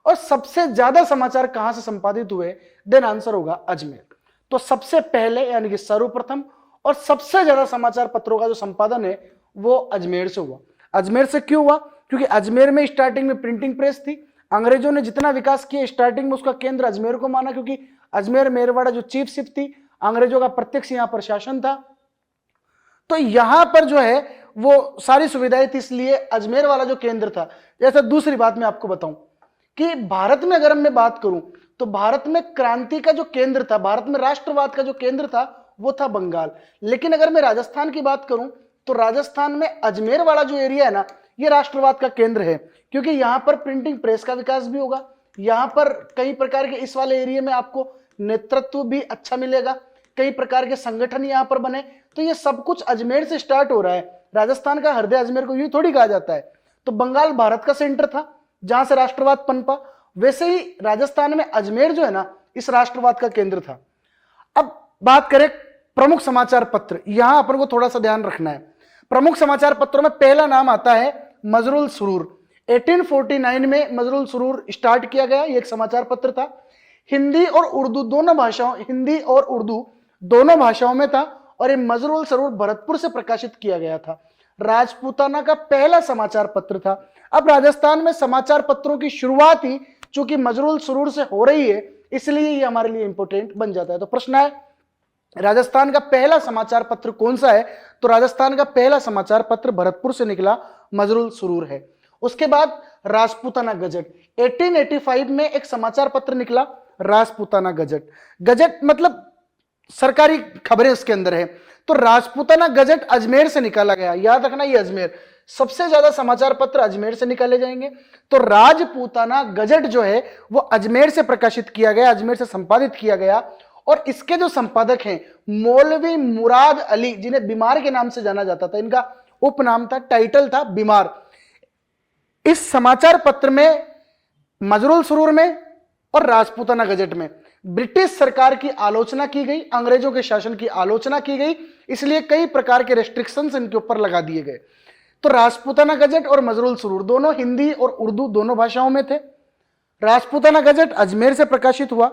और सबसे ज्यादा समाचार कहां से संपादित हुए, देन आंसर होगा अजमेर। तो सबसे पहले यानी कि सर्वप्रथम और सबसे ज्यादा समाचार पत्रों का जो संपादन है वो अजमेर से हुआ। अजमेर से क्यों हुआ? क्योंकि अजमेर में स्टार्टिंग में प्रिंटिंग प्रेस थी। अंग्रेजों ने जितना विकास किया स्टार्टिंग में उसका केंद्र अजमेर को माना, क्योंकि अजमेर मेरवाड़ा जो चीफशिप थी, अंग्रेजों का प्रत्यक्ष यहां पर शासन था। तो यहां पर जो है वो सारी सुविधाएं थी, इसलिए अजमेर वाला जो केंद्र था। जैसे दूसरी बात मैं आपको बताऊं कि भारत में अगर मैं बात करूं तो भारत में क्रांति का जो केंद्र था, भारत में राष्ट्रवाद का जो केंद्र था वो था बंगाल। लेकिन अगर मैं राजस्थान की बात करूं तो राजस्थान में अजमेर वाला जो एरिया है ना, ये राष्ट्रवाद का केंद्र है, क्योंकि यहां पर प्रिंटिंग प्रेस का विकास भी होगा। यहां पर कई प्रकार के इस वाले एरिया में आपको नेतृत्व भी अच्छा मिलेगा, कई प्रकार के संगठन यहां पर बने। तो ये सब कुछ अजमेर से स्टार्ट हो रहा है। राजस्थान का हृदय अजमेर को यूं थोड़ी कहा जाता है। तो बंगाल भारत का सेंटर था जहां से राष्ट्रवाद पनपा, वैसे ही राजस्थान में अजमेर जो है ना, इस राष्ट्रवाद का केंद्र था। अब बात करें प्रमुख समाचार पत्र, यहां अपन को थोड़ा सा ध्यान रखना है। प्रमुख समाचार पत्रों में पहला नाम आता है मजरूल सुरूर। 1849 में मजरूल सुरूर स्टार्ट किया गया, ये एक समाचार पत्र था। हिंदी और उर्दू दोनों भाषाओं, हिंदी और उर्दू दोनों भाषाओं में था और ये मजरूल सुरूर भरतपुर से प्रकाशित किया गया था। राजपूताना का पहला समाचार पत्र था। अब राजस्थान में समाचार पत्रों की शुरुआत ही चूंकि मजरूल सुरूर से हो रही है, इसलिए ये हमारे लिए इंपोर्टेंट बन जाता है। तो प्रश्न है राजस्थान का पहला समाचार पत्र कौन सा है? तो राजस्थान का पहला समाचार पत्र भरतपुर से निकला मजरूल सुरूर है। उसके बाद राजपूताना गजट, 1885 में एक समाचार पत्र निकला राजपूताना गजट। गजट मतलब सरकारी खबरें इसके अंदर है। तो राजपूताना गजट अजमेर से निकाला गया, याद रखना ये अजमेर। सबसे ज्यादा समाचार पत्र अजमेर से निकाले जाएंगे। तो राजपूताना गजट जो है वो अजमेर से प्रकाशित किया गया, अजमेर से संपादित किया गया। और इसके जो संपादक हैं मौलवी मुराद अली, जिन्हें बीमार के नाम से जाना जाता था, इनका उपनाम था, टाइटल था बीमार। इस समाचार पत्र में मजरूल सुरूर में और राजपूताना गजट में ब्रिटिश सरकार की आलोचना की गई, अंग्रेजों के शासन की आलोचना की गई, इसलिए कई प्रकार के रेस्ट्रिक्शंस इनके ऊपर लगा दिए गए। तो राजपूताना गजट और मजरूल सुरूर दोनों हिंदी और उर्दू दोनों भाषाओं में थे। राजपूताना गजट अजमेर से प्रकाशित हुआ,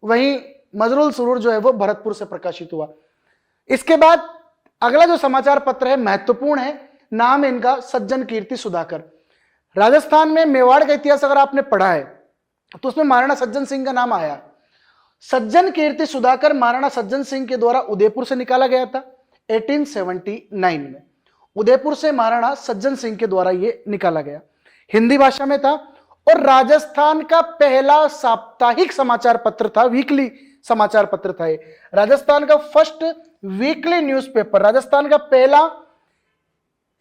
वहीं मजरूल सुरूर जो है वो भरतपुर से प्रकाशित हुआ। इसके बाद अगला जो समाचार पत्र है महत्वपूर्ण है, नाम है इनका सज्जन कीर्ति सुधाकर। राजस्थान में मेवाड़ का इतिहास अगर आपने पढ़ा है तो उसमें महाराणा सज्जन सिंह का नाम आया। सज्जन कीर्ति सुधाकर महाराणा सज्जन सिंह के द्वारा उदयपुर से निकाला गया था 1879 में। उदयपुर से महाराणा सज्जन सिंह के द्वारा यह निकाला गया, हिंदी भाषा में था और राजस्थान का पहला साप्ताहिक समाचार पत्र था, वीकली समाचार पत्र था। राजस्थान का फर्स्ट वीकली न्यूज़पेपर, राजस्थान का पहला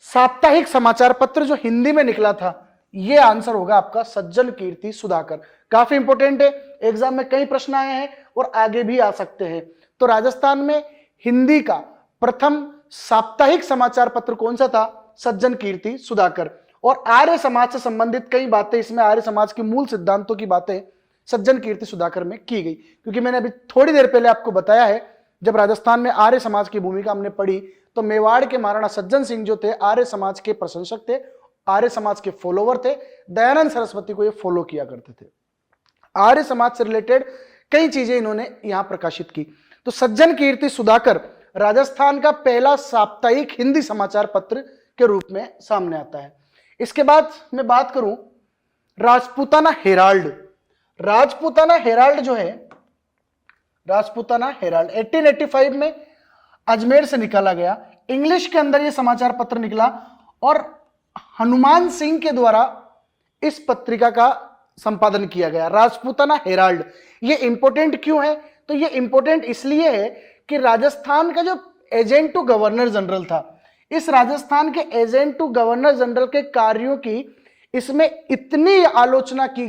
साप्ताहिक समाचार पत्र जो हिंदी में निकला था, यह आंसर होगा आपका सज्जन कीर्ति सुधाकर। काफी इंपॉर्टेंट है, एग्जाम में कई प्रश्न आए हैं और आगे भी आ सकते हैं। तो राजस्थान में हिंदी का प्रथम साप्ताहिक समाचार पत्र कौन सा था? सज्जन कीर्ति सुधाकर। और आर्य समाज से संबंधित कई बातें, इसमें आर्य समाज के मूल सिद्धांतों की बातें सज्जन कीर्ति सुधाकर में की गई। क्योंकि मैंने अभी थोड़ी देर पहले आपको बताया है, जब राजस्थान में आर्य समाज की भूमिका हमने पढ़ी तो मेवाड़ के महाराणा सज्जन सिंह जो थे आर्य समाज के प्रशंसक थे, आर्य समाज के फॉलोवर थे, दयानंद सरस्वती को ये फॉलो किया करते थे। आर्य समाज से रिलेटेड कई चीजें इन्होंने यहां प्रकाशित की। तो सज्जन कीर्ति सुधाकर राजस्थान का पहला साप्ताहिक हिंदी समाचार पत्र के रूप में सामने आता है। इसके बाद मैं बात करूं राजपूताना हेराल्ड। राजपूताना हेराल्ड जो है, राजपूताना हेराल्ड 1885 में अजमेर से निकाला गया। इंग्लिश के अंदर यह समाचार पत्र निकला और हनुमान सिंह के द्वारा इस पत्रिका का संपादन किया गया, राजपूताना हेराल्ड। ये इंपॉर्टेंट क्यों है? तो ये इंपॉर्टेंट इसलिए है कि राजस्थान का जो एजेंट टू गवर्नर जनरल था, इस राजस्थान के एजेंट टू गवर्नर जनरल के कार्यों की इसमें इतनी आलोचना की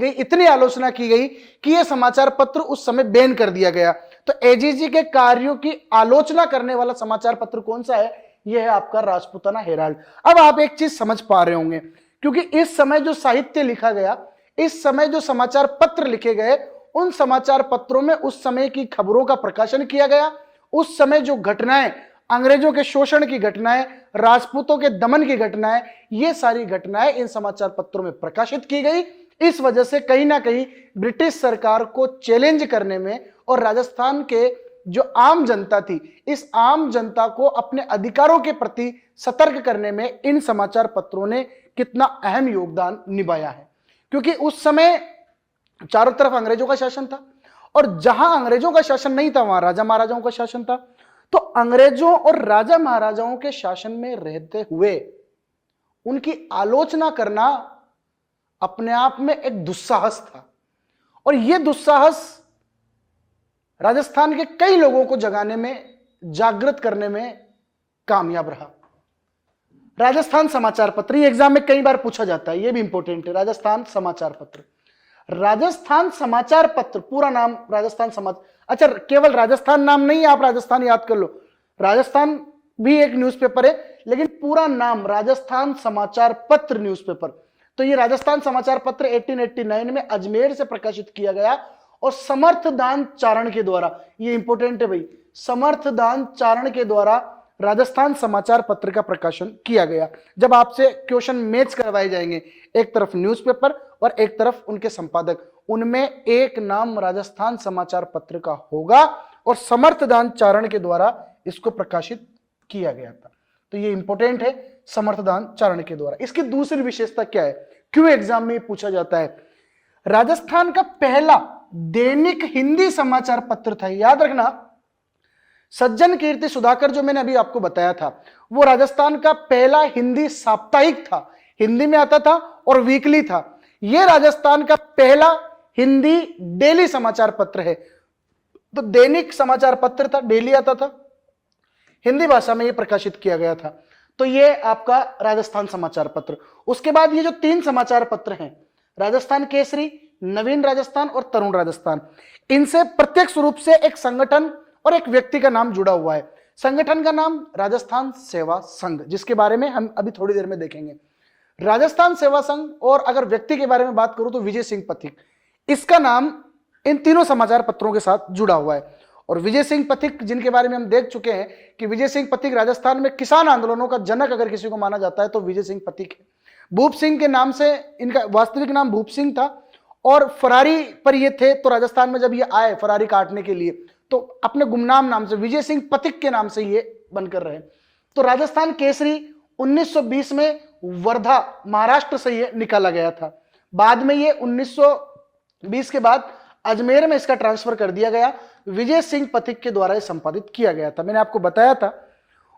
गई कि यह समाचार पत्र उस समय बैन कर दिया गया। तो एजीजी के कार्यों की आलोचना करने वाला समाचार पत्र कौन सा है? यह है आपका राजपूताना हेराल्ड। अब आप एक चीज समझ पा रहे होंगे, क्योंकि इस समय जो साहित्य लिखा गया, इस समय जो समाचार पत्र लिखे गए, उन समाचार पत्रों में उस समय की खबरों का प्रकाशन किया गया। उस समय जो घटनाएं, अंग्रेजों के शोषण की घटनाएं, राजपूतों के दमन की घटनाएं, ये सारी घटनाएं इन समाचार पत्रों में प्रकाशित की गई। इस वजह से कहीं ना कहीं ब्रिटिश सरकार को चैलेंज करने में और राजस्थान के जो आम जनता थी, इस आम जनता को अपने अधिकारों के प्रति सतर्क करने में इन समाचार पत्रों ने कितना अहम योगदान निभाया है। क्योंकि उस समय चारों तरफ अंग्रेजों का शासन था और जहां अंग्रेजों का शासन नहीं था वहां राजा महाराजाओं का शासन था। तो अंग्रेजों और राजा महाराजाओं के शासन में रहते हुए उनकी आलोचना करना अपने आप में एक दुस्साहस था और यह दुस्साहस राजस्थान के कई लोगों को जगाने में, जागृत करने में कामयाब रहा। राजस्थान समाचार पत्र, ये एग्जाम में कई बार पूछा जाता है, ये भी इंपॉर्टेंट है। राजस्थान समाचार पत्र, राजस्थान समाचार पत्र, पूरा नाम राजस्थान समाचार। अच्छा, केवल राजस्थान नाम नहीं है, आप राजस्थान याद कर लो, राजस्थान भी एक न्यूज़पेपर है, लेकिन पूरा नाम राजस्थान समाचार पत्र न्यूज़पेपर। तो ये राजस्थान समाचार पत्र 1889 में अजमेर से प्रकाशित किया गया और समर्थदान चारण के द्वारा, ये इंपॉर्टेंट है भाई, समर्थदान चारण के द्वारा राजस्थान समाचार पत्र का प्रकाशन किया गया। जब आपसे क्वेश्चन मैच करवाए जाएंगे, एक तरफ न्यूज़पेपर और एक तरफ उनके संपादक, उनमें एक नाम राजस्थान समाचार पत्र का होगा और समर्थदान चारण के द्वारा इसको प्रकाशित किया गया था। तो ये इंपॉर्टेंट है, समर्थदान चारण के द्वारा। इसकी दूसरी विशेषता क्या है, क्यों एग्जाम में पूछा जाता है? राजस्थान का पहला दैनिक हिंदी समाचार पत्र था, याद रखना। सज्जन कीर्ति सुधाकर जो मैंने अभी आपको बताया था, वो राजस्थान का पहला हिंदी साप्ताहिक था, हिंदी में आता था और वीकली था। यह राजस्थान का पहला हिंदी डेली समाचार पत्र है। तो दैनिक समाचार पत्र था, डेली आता था, हिंदी भाषा में यह प्रकाशित किया गया था। तो ये आपका राजस्थान समाचार पत्र। उसके बाद ये जो 3 समाचार पत्र हैं, राजस्थान केसरी, नवीन राजस्थान और तरुण राजस्थान, इनसे प्रत्यक्ष रूप से एक संगठन और एक व्यक्ति का नाम जुड़ा हुआ है। संगठन का नाम राजस्थान सेवा संघ, जिसके बारे में हम अभी थोड़ी देर में देखेंगे। राजस्थान सेवा संघ, और अगर व्यक्ति के बारे में बात करूं तो विजय सिंह पथिक, इसका नाम इन तीनों समाचार पत्रों के साथ जुड़ा हुआ है। और विजय सिंह पथिक, जिनके बारे में हम देख चुके हैं कि विजय सिंह पथिक राजस्थान में किसान आंदोलनों का जनक अगर किसी को माना जाता है तो विजय सिंह पथिक है। भूप सिंह के नाम से इनका वास्तविक नाम भूप सिंह था, और फरारी पर ये थे, तो राजस्थान में जब ये आए फरारी काटने के लिए तो अपने गुमनाम नाम से विजय सिंह पथिक के नाम से ये बनकर रहे। तो राजस्थान केसरी 1920 में वर्धा महाराष्ट्र से ये निकाला गया था। बाद में ये 1920 के बाद अजमेर में इसका ट्रांसफर कर दिया गया, विजय सिंह पथिक के द्वारा संपादित किया गया था। मैंने आपको बताया था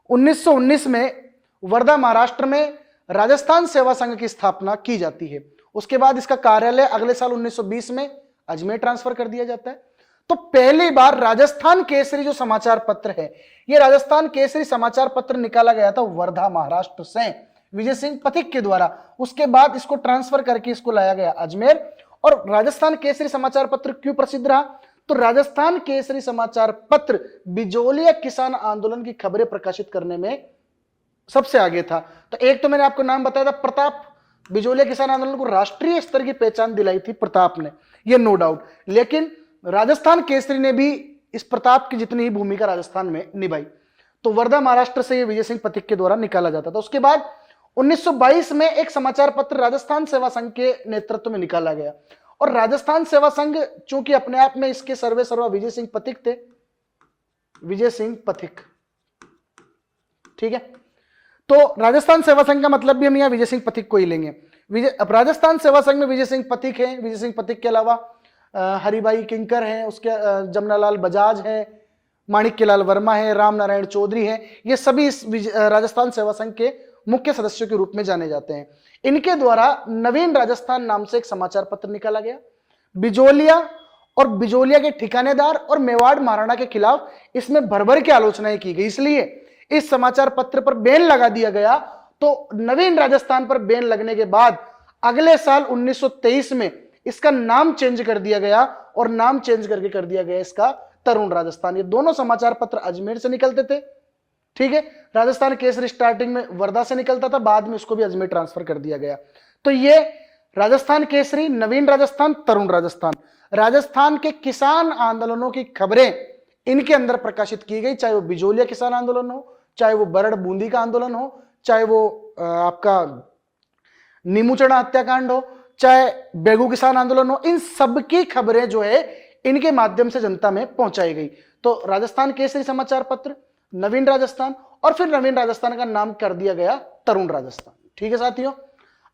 1919 में वर्धा महाराष्ट्र में राजस्थान सेवा संघ की स्थापना की जाती है। उसके बाद इसका कार्यालय अगले साल 1920 में अजमेर ट्रांसफर कर दिया जाता है। तो पहली बार राजस्थान केसरी जो समाचार पत्र है, यह राजस्थान केसरी समाचार पत्र निकाला गया था वर्धा महाराष्ट्र से विजय सिंह पथिक के द्वारा। उसके बाद इसको ट्रांसफर करके इसको लाया गया अजमेर। और राजस्थान केसरी समाचार पत्र क्यों प्रसिद्ध रहा? तो राजस्थान केसरी समाचार पत्र बिजोलिया किसान आंदोलन की खबरें प्रकाशित करने में सबसे आगे था। तो एक तो मैंने आपको नाम बताया था प्रताप, बिजोलिया किसान आंदोलन को राष्ट्रीय स्तर की पहचान दिलाई थी प्रताप ने, ये नो डाउट। लेकिन राजस्थान केसरी ने भी इस प्रताप की जितनी ही भूमिका राजस्थान में निभाई। तो वर्धा महाराष्ट्र से ये विजय सिंह पथिक के द्वारा निकाला जाता था। उसके बाद 1922 में एक समाचार पत्र राजस्थान सेवा संघ के नेतृत्व में निकाला गया। और राजस्थान सेवा संघ चूंकि अपने आप में इसके सर्वे सर्वा विजय सिंह पथिक थे, विजय सिंह पथिक, ठीक है। तो राजस्थान सेवा संघ का मतलब भी हम यहां विजय सिंह पथिक को ही लेंगे। अब राजस्थान सेवा संघ में विजय सिंह पथिक है, विजय सिंह पथिक के अलावा हरिभाई किंकर हैं, उसके जमनालाल बजाज हैं, माणिक्यलाल वर्मा है, राम नारायण चौधरी हैं। ये सभी इस राजस्थान सेवा संघ के मुख्य सदस्यों के रूप में जाने जाते हैं। इनके द्वारा नवीन राजस्थान नाम से एक समाचार पत्र निकाला गया। बिजोलिया और बिजोलिया के ठिकानेदार और मेवाड़ महाराणा के खिलाफ इसमें भर के आलोचनाएं की गई, इसलिए इस समाचार पत्र पर बैन लगा दिया गया। तो नवीन राजस्थान पर बैन लगने के बाद अगले साल 1923 में इसका नाम चेंज कर दिया गया, और नाम चेंज करके कर दिया गया इसका तरुण राजस्थान। ये दोनों समाचार पत्र अजमेर से निकलते थे, ठीक है। राजस्थान केसरी स्टार्टिंग में वर्धा से निकलता था, बाद में उसको भी अजमेर ट्रांसफर कर दिया गया। तो ये राजस्थान केसरी, नवीन राजस्थान, तरुण राजस्थान, राजस्थान के किसान आंदोलनों की खबरें इनके अंदर प्रकाशित की गई, चाहे वो बिजोलिया किसान आंदोलन हो, चाहे वो बरड़ बूंदी का आंदोलन हो, चाहे वो आपका नीमूचड़ा हत्याकांड हो, चाहे बेगू किसान आंदोलन हो। इन सब की खबरें जो है इनके माध्यम से जनता में पहुंचाई गई। तो राजस्थान केसरी समाचार पत्र, नवीन राजस्थान, और फिर नवीन राजस्थान का नाम कर दिया गया तरुण राजस्थान, ठीक है साथियों।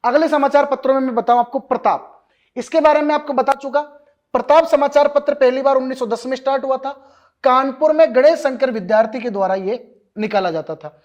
अगले समाचार पत्रों में मैं बताऊं आपको प्रताप, इसके बारे में आपको बता चुका। प्रताप समाचार पत्र पहली बार 1910 में स्टार्ट हुआ था। कानपुर में गणेश शंकर विद्यार्थी के द्वारा यह निकाला जाता था।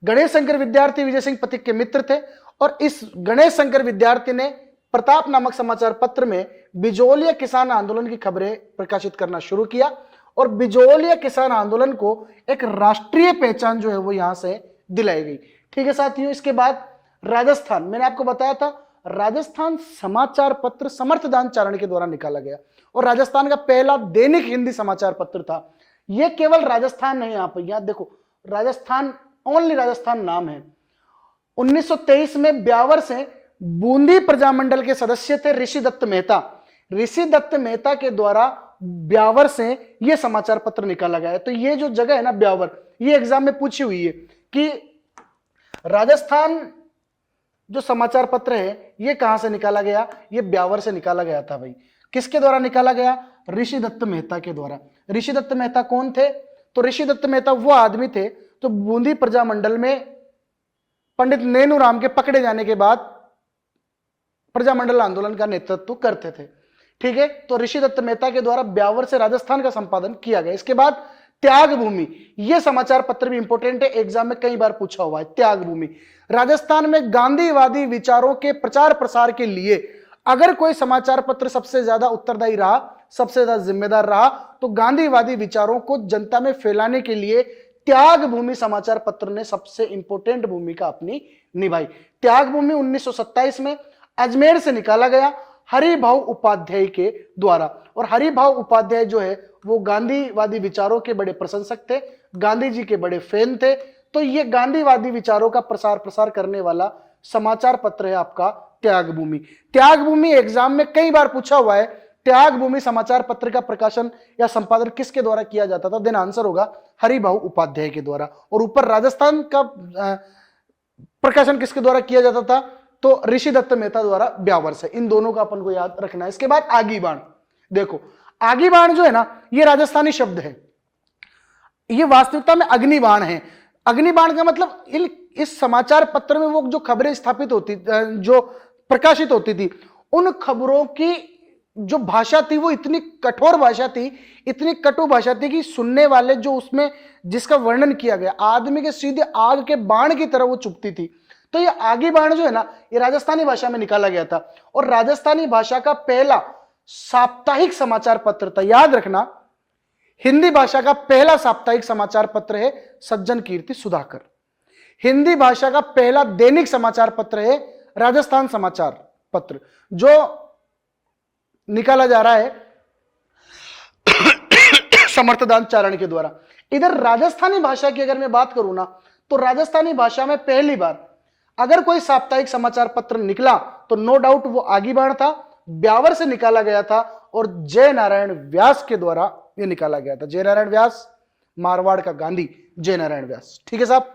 गणेश शंकर विद्यार्थी विजय सिंह पथिक के मित्र थे, और इस गणेश शंकर विद्यार्थी ने प्रताप नामक समाचार पत्र में बिजोलिया किसान आंदोलन की खबरें प्रकाशित करना शुरू किया, और बिजोलिया किसान आंदोलन को एक राष्ट्रीय पहचान जो है वो यहां से दिलाई गई, ठीक है साथियों। इसके बाद राजस्थान, मैंने आपको बताया था राजस्थान समाचार पत्र समर्थदान चारण के द्वारा निकाला गया, और राजस्थान का पहला दैनिक हिंदी समाचार पत्र था। यह केवल राजस्थान नहीं, यहां पर यहां देखो राजस्थान, ओनली राजस्थान नाम है। 1923 में ब्यावर से बूंदी प्रजामंडल के सदस्य थे ऋषि दत्त मेहता। ऋषि दत्त मेहता के द्वारा ब्यावर से यह समाचार पत्र निकाला गया है। तो ये जो जगह है ना ब्यावर, ये एग्जाम में पूछी हुई है कि राजस्थान जो समाचार पत्र है ये कहां से निकाला गया? ये ब्यावर से निकाला गया था भाई। किसके द्वारा निकाला गया? ऋषि दत्त मेहता के द्वारा। ऋषि दत्त मेहता कौन थे? तो ऋषि दत्त मेहता वो आदमी थे जो बूंदी प्रजामंडल में पंडित नेनूराम के पकड़े जाने के बाद प्रजामंडल आंदोलन का नेतृत्व करते थे, ठीक है। तो ऋषि दत्त मेहता के द्वारा ब्यावर से राजस्थान का संपादन किया गया। इसके बाद त्याग भूमि, यह समाचार पत्र भी इंपॉर्टेंट है, एग्जाम में कई बार पूछा हुआ है। त्याग भूमि, राजस्थान में गांधीवादी विचारों के प्रचार प्रसार के लिए अगर कोई समाचार पत्र सबसे ज्यादा उत्तरदायी रहा, सबसे ज्यादा जिम्मेदार रहा, तो गांधीवादी विचारों को जनता में फैलाने के लिए त्याग भूमि समाचार पत्र ने सबसे इंपॉर्टेंट भूमिका अपनी निभाई। त्याग भूमि 1927 में अजमेर से निकाला गया हरिभाऊ उपाध्याय के द्वारा। और हरिभाऊ उपाध्याय जो है वो गांधीवादी विचारों के बड़े प्रशंसक थे, गांधी जी के बड़े फैन थे। तो ये गांधीवादी विचारों का प्रसार करने वाला समाचार पत्र है आपका त्याग भूमि। त्याग भूमि एग्जाम में कई बार पूछा हुआ है, त्याग भूमि समाचार पत्र का प्रकाशन या संपादन किसके द्वारा किया जाता था? देन आंसर होगा हरिभाऊ उपाध्याय के द्वारा। और ऊपर राजस्थान का प्रकाशन किसके द्वारा किया जाता था? तो ऋषि दत्त मेहता द्वारा ब्यावर से। इन दोनों का अपन को याद रखना है। इसके बाद आगी बाण। देखो आगी बाण जो है ना, ये राजस्थानी शब्द है, ये वास्तविकता में अग्निबाण है। अग्निबाण का मतलब इस समाचार पत्र में वो जो खबरें स्थापित होती, जो प्रकाशित होती थी, उन खबरों की जो भाषा थी वो इतनी कठोर भाषा थी, इतनी कटु भाषा थी कि सुनने वाले जो उसमें जिसका वर्णन किया गया, आदमी के सीधे आग के बाण की तरह वो चुभती थी। तो ये आगी बाण जो है ना, ये राजस्थानी भाषा में निकाला गया था और राजस्थानी भाषा का पहला साप्ताहिक समाचार पत्र था। याद रखना, हिंदी भाषा का पहला साप्ताहिक समाचार पत्र है सज्जन कीर्ति सुधाकर। हिंदी भाषा का पहला दैनिक समाचार पत्र है राजस्थान समाचार पत्र, जो निकाला जा रहा है समर्थदान चारण के द्वारा। इधर राजस्थानी भाषा की अगर मैं बात करूं ना, तो राजस्थानी भाषा में पहली बार अगर कोई साप्ताहिक समाचार पत्र निकला तो नो डाउट वो आगी बाण था, ब्यावर से निकाला गया था और जय नारायण व्यास के द्वारा ये निकाला गया था। जय नारायण व्यास, मारवाड़ का गांधी जय नारायण व्यास। ठीक है साहब।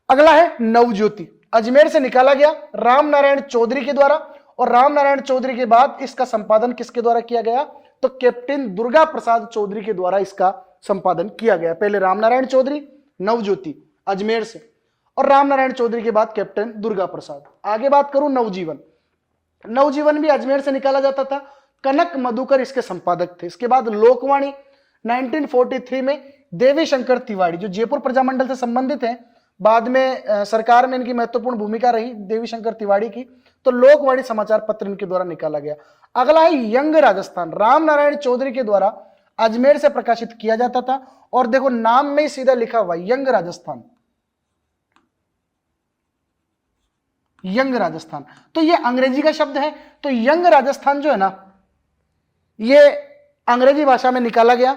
अगला है नवज्योति, अजमेर से निकाला गया राम नारायण चौधरी के द्वारा। और राम नारायण चौधरी के बाद इसका संपादन किसके द्वारा किया गया? तो कैप्टन दुर्गा प्रसाद चौधरी के द्वारा इसका संपादन किया गया। पहले राम नारायण चौधरी, नवज्योति अजमेर से, और राम नारायण चौधरी के बाद कैप्टन दुर्गा प्रसाद। आगे बात करूं नवजीवन, नवजीवन भी अजमेर से निकाला जाता था, कनक मधुकर इसके संपादक थे। इसके बाद लोकवाणी 1943 में देवी शंकर तिवारी, जो जयपुर प्रजामंडल से संबंधित हैं, बाद में सरकार में इनकी महत्वपूर्ण भूमिका रही देवी शंकर तिवारी की। तो लोकवाणी समाचार पत्र इनके द्वारा निकाला गया। अगला है यंग राजस्थान, राम नारायण चौधरी के द्वारा अजमेर से प्रकाशित किया जाता था। और देखो नाम में ही सीधा लिखा हुआ यंग राजस्थान, यंग राजस्थान, तो ये अंग्रेजी का शब्द है। तो यंग राजस्थान जो है ना, ये अंग्रेजी भाषा में निकाला गया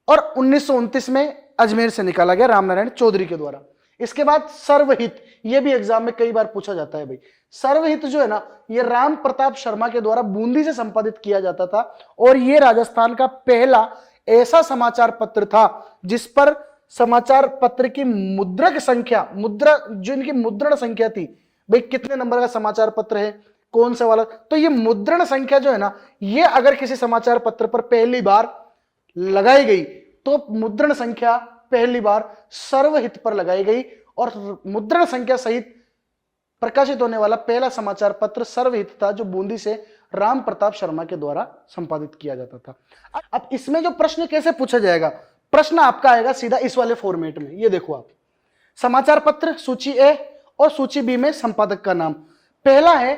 और 1929 में अजमेर से निकाला गया राम नारायण चौधरी के द्वारा। इसके बाद सर्वहित, ये भी एग्जाम में कई बार पूछा जाता है भाई। सर्वहित जो है ना, ये राम प्रताप शर्मा के द्वारा बूंदी से संपादित किया जाता था और ये राजस्थान का पहला ऐसा समाचार पत्र था जिस पर समाचार पत्र की मुद्रक संख्या, जो इनकी मुद्रण संख्या थी, भाई कितने नंबर का समाचार पत्र है, कौन सा वाला, तो ये मुद्रण संख्या जो है ना, ये अगर किसी समाचार पत्र पर पहली बार लगाई गई तो मुद्रण संख्या पहली बार सर्वहित पर लगाई गई और मुद्रण संख्या सहित प्रकाशित होने वाला पहला समाचार पत्र सर्वहित था, जो बूंदी से राम प्रताप शर्मा के द्वारा संपादित किया जाता था। अब इसमें जो प्रश्न कैसे पूछा जाएगा, प्रश्न आपका आएगा सीधा इस वाले फॉर्मेट में। ये देखो आप, समाचार पत्र सूची ए और सूची बी में संपादक का नाम। पहला है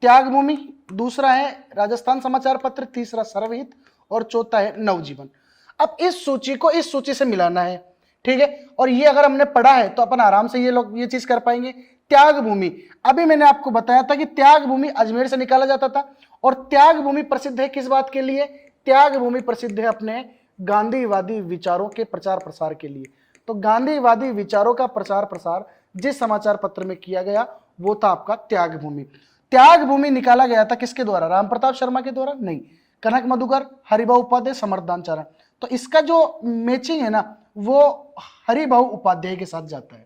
त्यागभूमि, दूसरा है राजस्थान समाचार पत्र, तीसरा सर्वहित और चौथा है नवजीवन। अब इस सूची को इस सूची से मिलाना है, ठीक है। और ये अगर हमने पढ़ा है तो अपन आराम से ये चीज कर पाएंगे। त्यागभूमि, अभी मैंने आपको बताया था कि त्यागभूमि अजमेर से निकाला जाता था और त्यागभूमि प्रसिद्ध है किस बात के लिए? त्यागभूमि प्रसिद्ध है अपने गांधीवादी विचारों के प्रचार प्रसार के लिए। तो गांधीवादी विचारों का प्रचार प्रसार जिस समाचार पत्र में किया गया वो था आपका त्यागभूमि। त्यागभूमि निकाला गया था किसके द्वारा? राम प्रताप शर्मा के द्वारा? नहीं, कनक मधुकर, हरिभाऊ उपाध्याय, समर्थदान चारण। तो इसका जो मैचिंग है ना, वो हरिभाऊ उपाध्याय के साथ जाता है,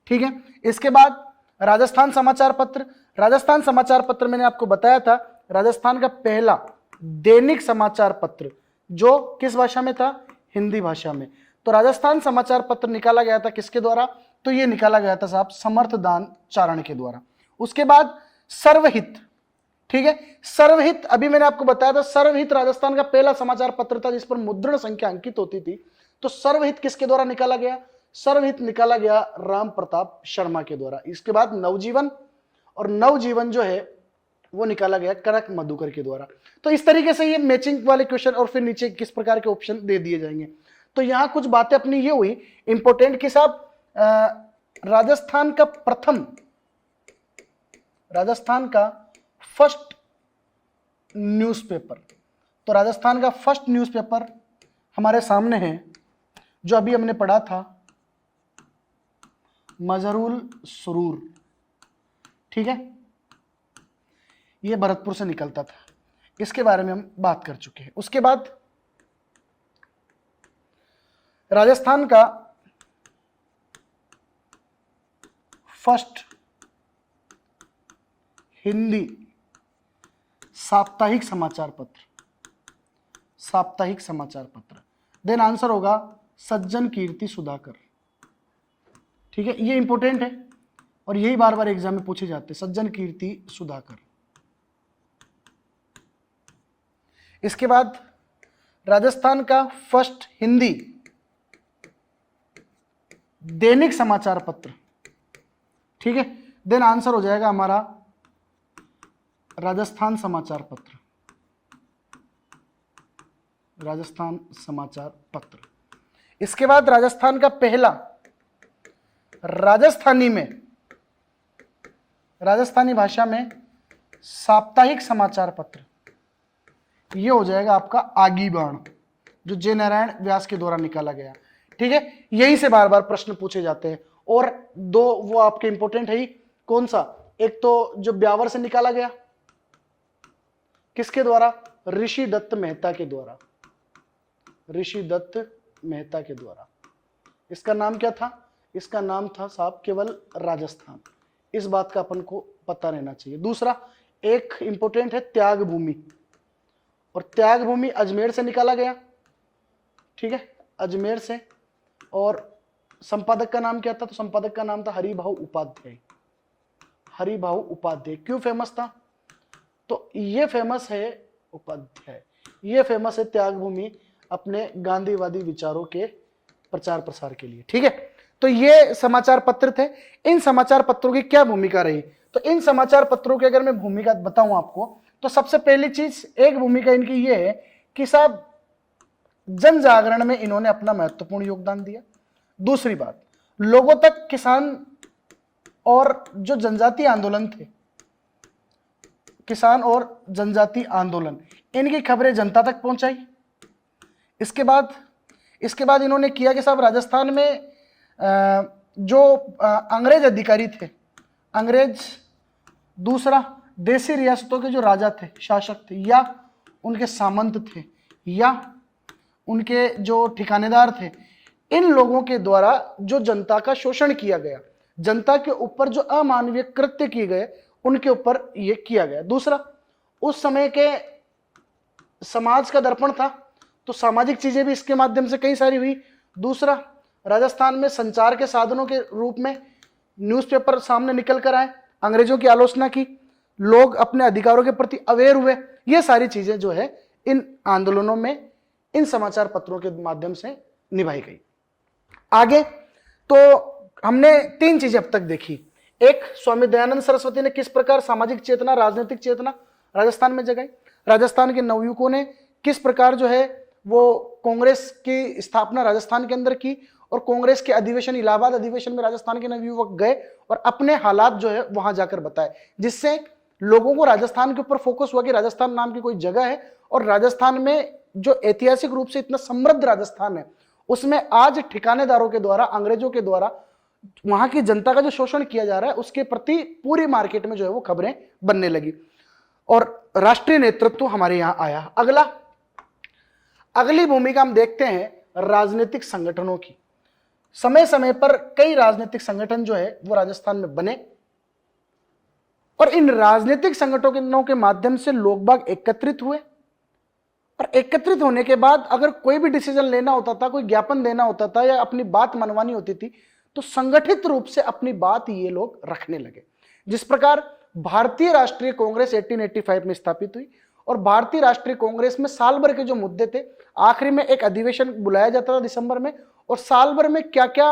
ठीक है। इसके बाद राजस्थान समाचार पत्र, राजस्थान समाचार पत्र मैंने आपको बताया था राजस्थान का पहला दैनिक समाचार पत्र, जो किस भाषा में था? हिंदी भाषा में। तो राजस्थान समाचार पत्र निकाला गया था किसके द्वारा? तो ये निकाला गया था साहब समर्थदान चारण के द्वारा। उसके बाद सर्वहित, ठीक है। सर्वहित अभी मैंने आपको बताया था, सर्वहित राजस्थान का पहला समाचार पत्र था जिस पर मुद्रण संख्या अंकित होती थी। तो सर्वहित किसके द्वारा निकाला गया? सर्वहित निकाला गया राम प्रताप शर्मा के द्वारा। इसके बाद नवजीवन, और नवजीवन जो है वो निकाला गया कनक मधुकर के द्वारा। तो इस तरीके से ये मैचिंग वाले क्वेश्चन और फिर नीचे किस प्रकार के ऑप्शन दे दिए जाएंगे। तो यहां कुछ बातें अपनी ये हुई इंपॉर्टेंट कि साहब राजस्थान का फर्स्ट न्यूज़पेपर, तो राजस्थान का फर्स्ट न्यूज़पेपर हमारे सामने है जो अभी हमने पढ़ा था, मजहरुल सुरूर, ठीक है, ये भरतपुर से निकलता था, इसके बारे में हम बात कर चुके हैं। उसके बाद राजस्थान का फर्स्ट हिंदी साप्ताहिक समाचार पत्र, देन आंसर होगा सज्जन कीर्ति सुधाकर, ठीक है, ये इंपॉर्टेंट है और यही बार बार एग्जाम में पूछे जाते हैं, सज्जन कीर्ति सुधाकर। इसके बाद राजस्थान का फर्स्ट हिंदी दैनिक समाचार पत्र, ठीक है, देन आंसर हो जाएगा हमारा राजस्थान समाचार पत्र। इसके बाद राजस्थान का पहला राजस्थानी भाषा में साप्ताहिक समाचार पत्र, ये हो जाएगा आपका आगी बाण, जो जय नारायण व्यास के द्वारा निकाला गया, ठीक है। यही से बार बार प्रश्न पूछे जाते हैं और दो वो आपके इंपॉर्टेंट है ही, कौन सा, एक तो जो ब्यावर से निकाला गया, किसके द्वारा, ऋषि दत्त मेहता के द्वारा, इसका नाम क्या था, इसका नाम था साहब केवल राजस्थान, इस बात का अपन को पता रहना चाहिए। दूसरा एक इंपॉर्टेंट है त्याग भूमि, और त्याग भूमि अजमेर से निकाला गया, ठीक है, अजमेर से, और संपादक का नाम क्या था, तो संपादक का नाम था हरिभाऊ उपाध्याय। क्यों फेमस था, तो ये फेमस है उपाध्याय, ये फेमस है त्याग भूमि अपने गांधीवादी विचारों के प्रचार प्रसार के लिए, ठीक है। तो ये समाचार पत्र थे। इन समाचार पत्रों की क्या भूमिका रही, तो इन समाचार पत्रों की अगर मैं भूमिका बताऊं आपको, तो सबसे पहली चीज, एक भूमिका इनकी ये है कि साहब जन जागरण में इन्होंने अपना महत्वपूर्ण योगदान दिया। दूसरी बात, लोगों तक किसान और जो जनजाति आंदोलन थे, किसान और जनजाति आंदोलन, इनकी खबरें जनता तक पहुंचाई। इसके बाद इन्होंने किया कि साहब राजस्थान में जो अंग्रेज अधिकारी थे, अंग्रेज, दूसरा देसी रियासतों के जो राजा थे, शासक थे, या उनके सामंत थे, या उनके जो ठिकानेदार थे, इन लोगों के द्वारा जो जनता का शोषण किया गया, जनता के ऊपर जो अमानवीय कृत्य किए गए, उनके ऊपर ये किया गया। दूसरा, उस समय के समाज का दर्पण था, तो सामाजिक चीजें भी इसके माध्यम से कई सारी हुई। दूसरा, राजस्थान में संचार के साधनों के रूप में न्यूज़पेपर सामने निकल कर आए, अंग्रेजों की आलोचना की, लोग अपने अधिकारों के प्रति अवेयर हुए। ये सारी चीजें जो है इन आंदोलनों में इन समाचार पत्रों के माध्यम से निभाई गई। आगे तो हमने तीन चीजें अब तक देखी। एक, स्वामी दयानंद सरस्वती ने किस प्रकार सामाजिक चेतना, राजनीतिक चेतना राजस्थान में जगाई। राजस्थान के नवयुवकों ने किस प्रकार जो है वो कांग्रेस की स्थापना राजस्थान के अंदर की, और कांग्रेस के अधिवेशन, इलाहाबाद अधिवेशन में राजस्थान के नवयुवक गए और अपने हालात जो है वहां जाकर बताए, जिससे लोगों को राजस्थान के ऊपर फोकस हुआ कि राजस्थान नाम की कोई जगह है, और राजस्थान में जो ऐतिहासिक रूप से इतना समृद्ध राजस्थान है, उसमें आज ठिकानेदारों के द्वारा, अंग्रेजों के द्वारा वहां की जनता का जो शोषण किया जा रहा है, उसके प्रति पूरी मार्केट में जो है वो खबरें बनने लगी, और राष्ट्रीय नेतृत्व हमारे यहां आया। अगली भूमिका हम देखते हैं राजनीतिक संगठनों की। समय समय पर कई राजनीतिक संगठन जो है वो राजस्थान में बने, और इन राजनीतिक संगठनों के माध्यम से लोग बाग एकत्रित हुए, और एकत्रित होने के बाद अगर कोई भी डिसीजन लेना होता था, कोई ज्ञापन देना होता था, या अपनी बात मनवानी होती थी, तो संगठित रूप से अपनी बात ये लोग रखने लगे। जिस प्रकार भारतीय राष्ट्रीय कांग्रेस 1885 में स्थापित हुई, और भारतीय राष्ट्रीय कांग्रेस में साल भर के जो मुद्दे थे, आखिरी में एक अधिवेशन बुलाया जाता था दिसंबर में, और साल भर में क्या क्या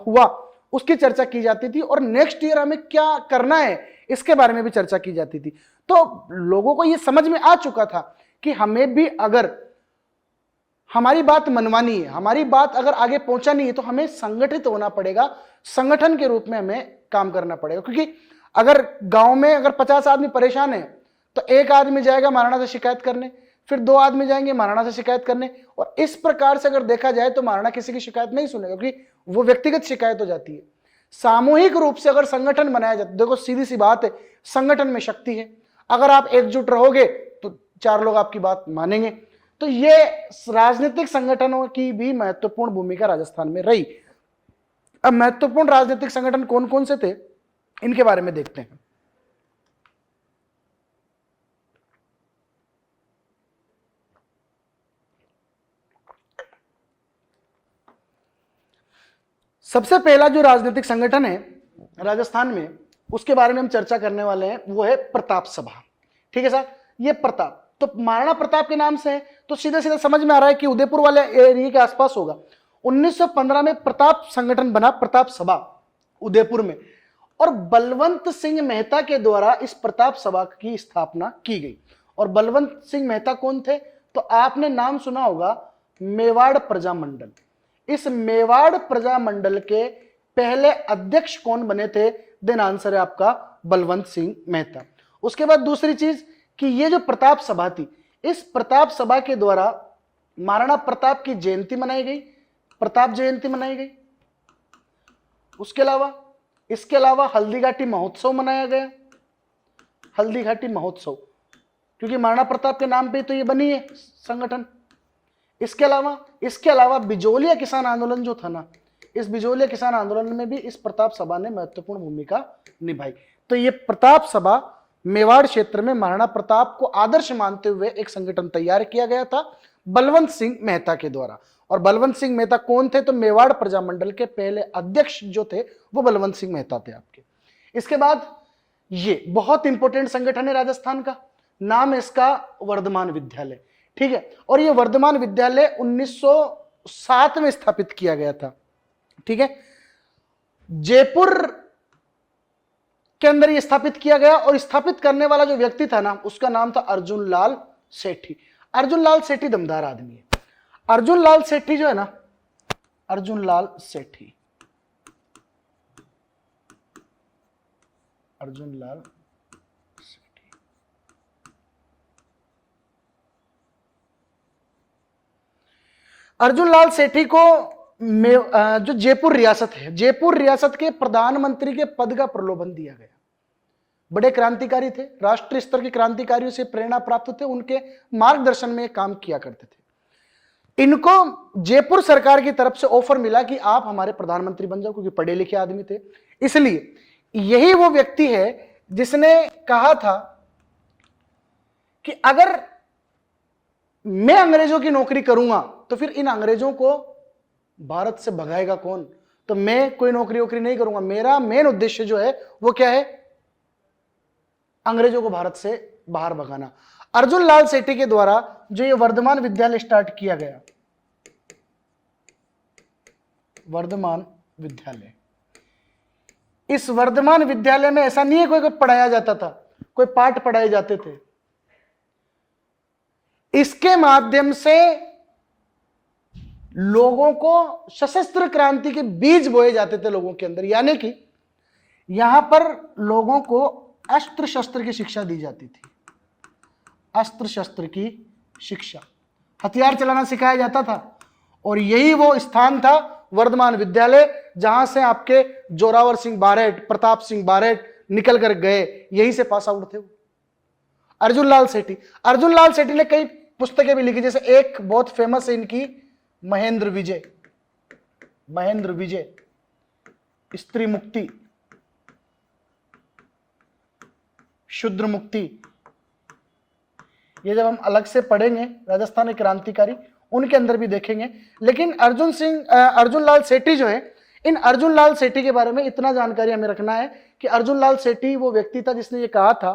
हुआ उसकी चर्चा की जाती थी, और नेक्स्ट ईयर हमें क्या करना है इसके बारे में भी चर्चा की जाती थी। तो लोगों को यह समझ में आ चुका था कि हमें भी अगर हमारी बात मनवानी है, हमारी बात अगर आगे पहुंचा नहीं है तो हमें संगठित होना पड़ेगा, संगठन के रूप में हमें काम करना पड़ेगा। क्योंकि अगर गांव में अगर 50 आदमी परेशान है तो एक आदमी जाएगा महाराणा से शिकायत करने, फिर 2 आदमी जाएंगे महाराणा से शिकायत करने, और इस प्रकार से अगर देखा जाए तो महाराणा किसी की शिकायत नहीं सुनेगा, क्योंकि वो व्यक्तिगत शिकायत हो जाती है। सामूहिक रूप से अगर संगठन बनाया जाता, देखो सीधी सी बात है, संगठन में शक्ति है। अगर आप एकजुट रहोगे तो 4 लोग आपकी बात मानेंगे। तो ये राजनीतिक संगठनों की भी महत्वपूर्ण भूमिका राजस्थान में रही। अब महत्वपूर्ण राजनीतिक संगठन कौन कौन से थे इनके बारे में देखते हैं। सबसे पहला जो राजनीतिक संगठन है राजस्थान में, उसके बारे में हम चर्चा करने वाले हैं, वो है प्रताप सभा। ठीक है सर, ये प्रताप तो महाराणा प्रताप के नाम से है, तो सीधा सीधा समझ में आ रहा है कि उदयपुर वाले एरिया के आसपास होगा। 1915 में प्रताप संगठन बना, प्रताप सभा उदयपुर में, और बलवंत सिंह मेहता के द्वारा इस प्रताप सभा की स्थापना की गई। और बलवंत सिंह मेहता कौन थे? तो आपने नाम सुना होगा मेवाड़ प्रजामंडल। इस मेवाड़ प्रजामंडल के पहले अध्यक्ष कौन बने थे? देन आंसर है आपका बलवंत सिंह मेहता। उसके बाद दूसरी चीज कि ये जो प्रताप सभा थी, इस प्रताप सभा के द्वारा महाराणा प्रताप की जयंती मनाई गई, प्रताप जयंती मनाई गई। इसके अलावा हल्दीघाटी महोत्सव मनाया गया, हल्दीघाटी महोत्सव, क्योंकि महाराणा प्रताप के नाम पे तो ये बनी है संगठन। इसके अलावा बिजोलिया किसान आंदोलन जो था ना, इस बिजोलिया किसान आंदोलन में भी इस प्रताप सभा ने महत्वपूर्ण भूमिका निभाई। तो ये प्रताप सभा मेवाड़ क्षेत्र में महाराणा प्रताप को आदर्श मानते हुए एक संगठन तैयार किया गया था बलवंत सिंह मेहता के द्वारा। और बलवंत सिंह मेहता कौन थे? तो मेवाड़ प्रजामंडल के पहले अध्यक्ष जो थे वो बलवंत सिंह मेहता थे आपके। इसके बाद ये बहुत इंपॉर्टेंट संगठन है राजस्थान का, नाम है इसका वर्धमान विद्यालय। ठीक है, और ये वर्धमान विद्यालय 1907 में स्थापित किया गया था। ठीक है, जयपुर के अंदर ये स्थापित किया गया, और स्थापित करने वाला जो व्यक्ति था ना, उसका नाम था अर्जुन लाल सेठी। अर्जुन लाल सेठी दमदार आदमी है। अर्जुन लाल सेठी जो है ना, अर्जुन लाल सेठी, अर्जुन लाल सेठी, अर्जुन लाल सेठी को जो जयपुर रियासत है, जयपुर रियासत के प्रधानमंत्री के पद का प्रलोभन दिया गया। बड़े क्रांतिकारी थे, राष्ट्रीय स्तर के क्रांतिकारियों से प्रेरणा प्राप्त थे, उनके मार्गदर्शन में काम किया करते थे। इनको जयपुर सरकार की तरफ से ऑफर मिला कि आप हमारे प्रधानमंत्री बन जाओ, क्योंकि पढ़े लिखे आदमी थे। इसलिए यही वो व्यक्ति है जिसने कहा था कि अगर मैं अंग्रेजों की नौकरी करूंगा तो फिर इन अंग्रेजों को भारत से भगाएगा कौन? तो मैं कोई नौकरी नहीं करूंगा, मेरा मेन उद्देश्य जो है वो क्या है? अंग्रेजों को भारत से बाहर भगाना। अर्जुन लाल सेठी के द्वारा जो ये वर्धमान विद्यालय स्टार्ट किया गया, वर्धमान विद्यालय, इस वर्धमान विद्यालय में ऐसा नहीं है कोई पढ़ाया जाता था, कोई पाठ पढ़ाए जाते थे। इसके माध्यम से लोगों को सशस्त्र क्रांति के बीज बोए जाते थे लोगों के अंदर, यानी कि यहां पर लोगों को अस्त्र शस्त्र की शिक्षा दी जाती थी, अस्त्र शस्त्र की शिक्षा, हथियार चलाना सिखाया जाता था। और यही वो स्थान था वर्धमान विद्यालय जहां से आपके जोरावर सिंह बारेट, प्रताप सिंह बारेट निकल कर गए, यहीं से पास आउट थे वो। अर्जुन लाल सेठी, अर्जुन लाल सेठी ने कई पुस्तकें भी लिखी, जैसे एक बहुत फेमस है इनकी महेंद्र विजय, महेंद्र विजय, स्त्री मुक्ति, शूद्र मुक्ति। ये जब हम अलग से पढ़ेंगे राजस्थानी क्रांतिकारी, उनके अंदर भी देखेंगे। लेकिन अर्जुन लाल सेठी जो है, इन अर्जुन लाल सेठी के बारे में इतना जानकारी हमें रखना है कि अर्जुन लाल सेठी वो व्यक्ति था जिसने ये कहा था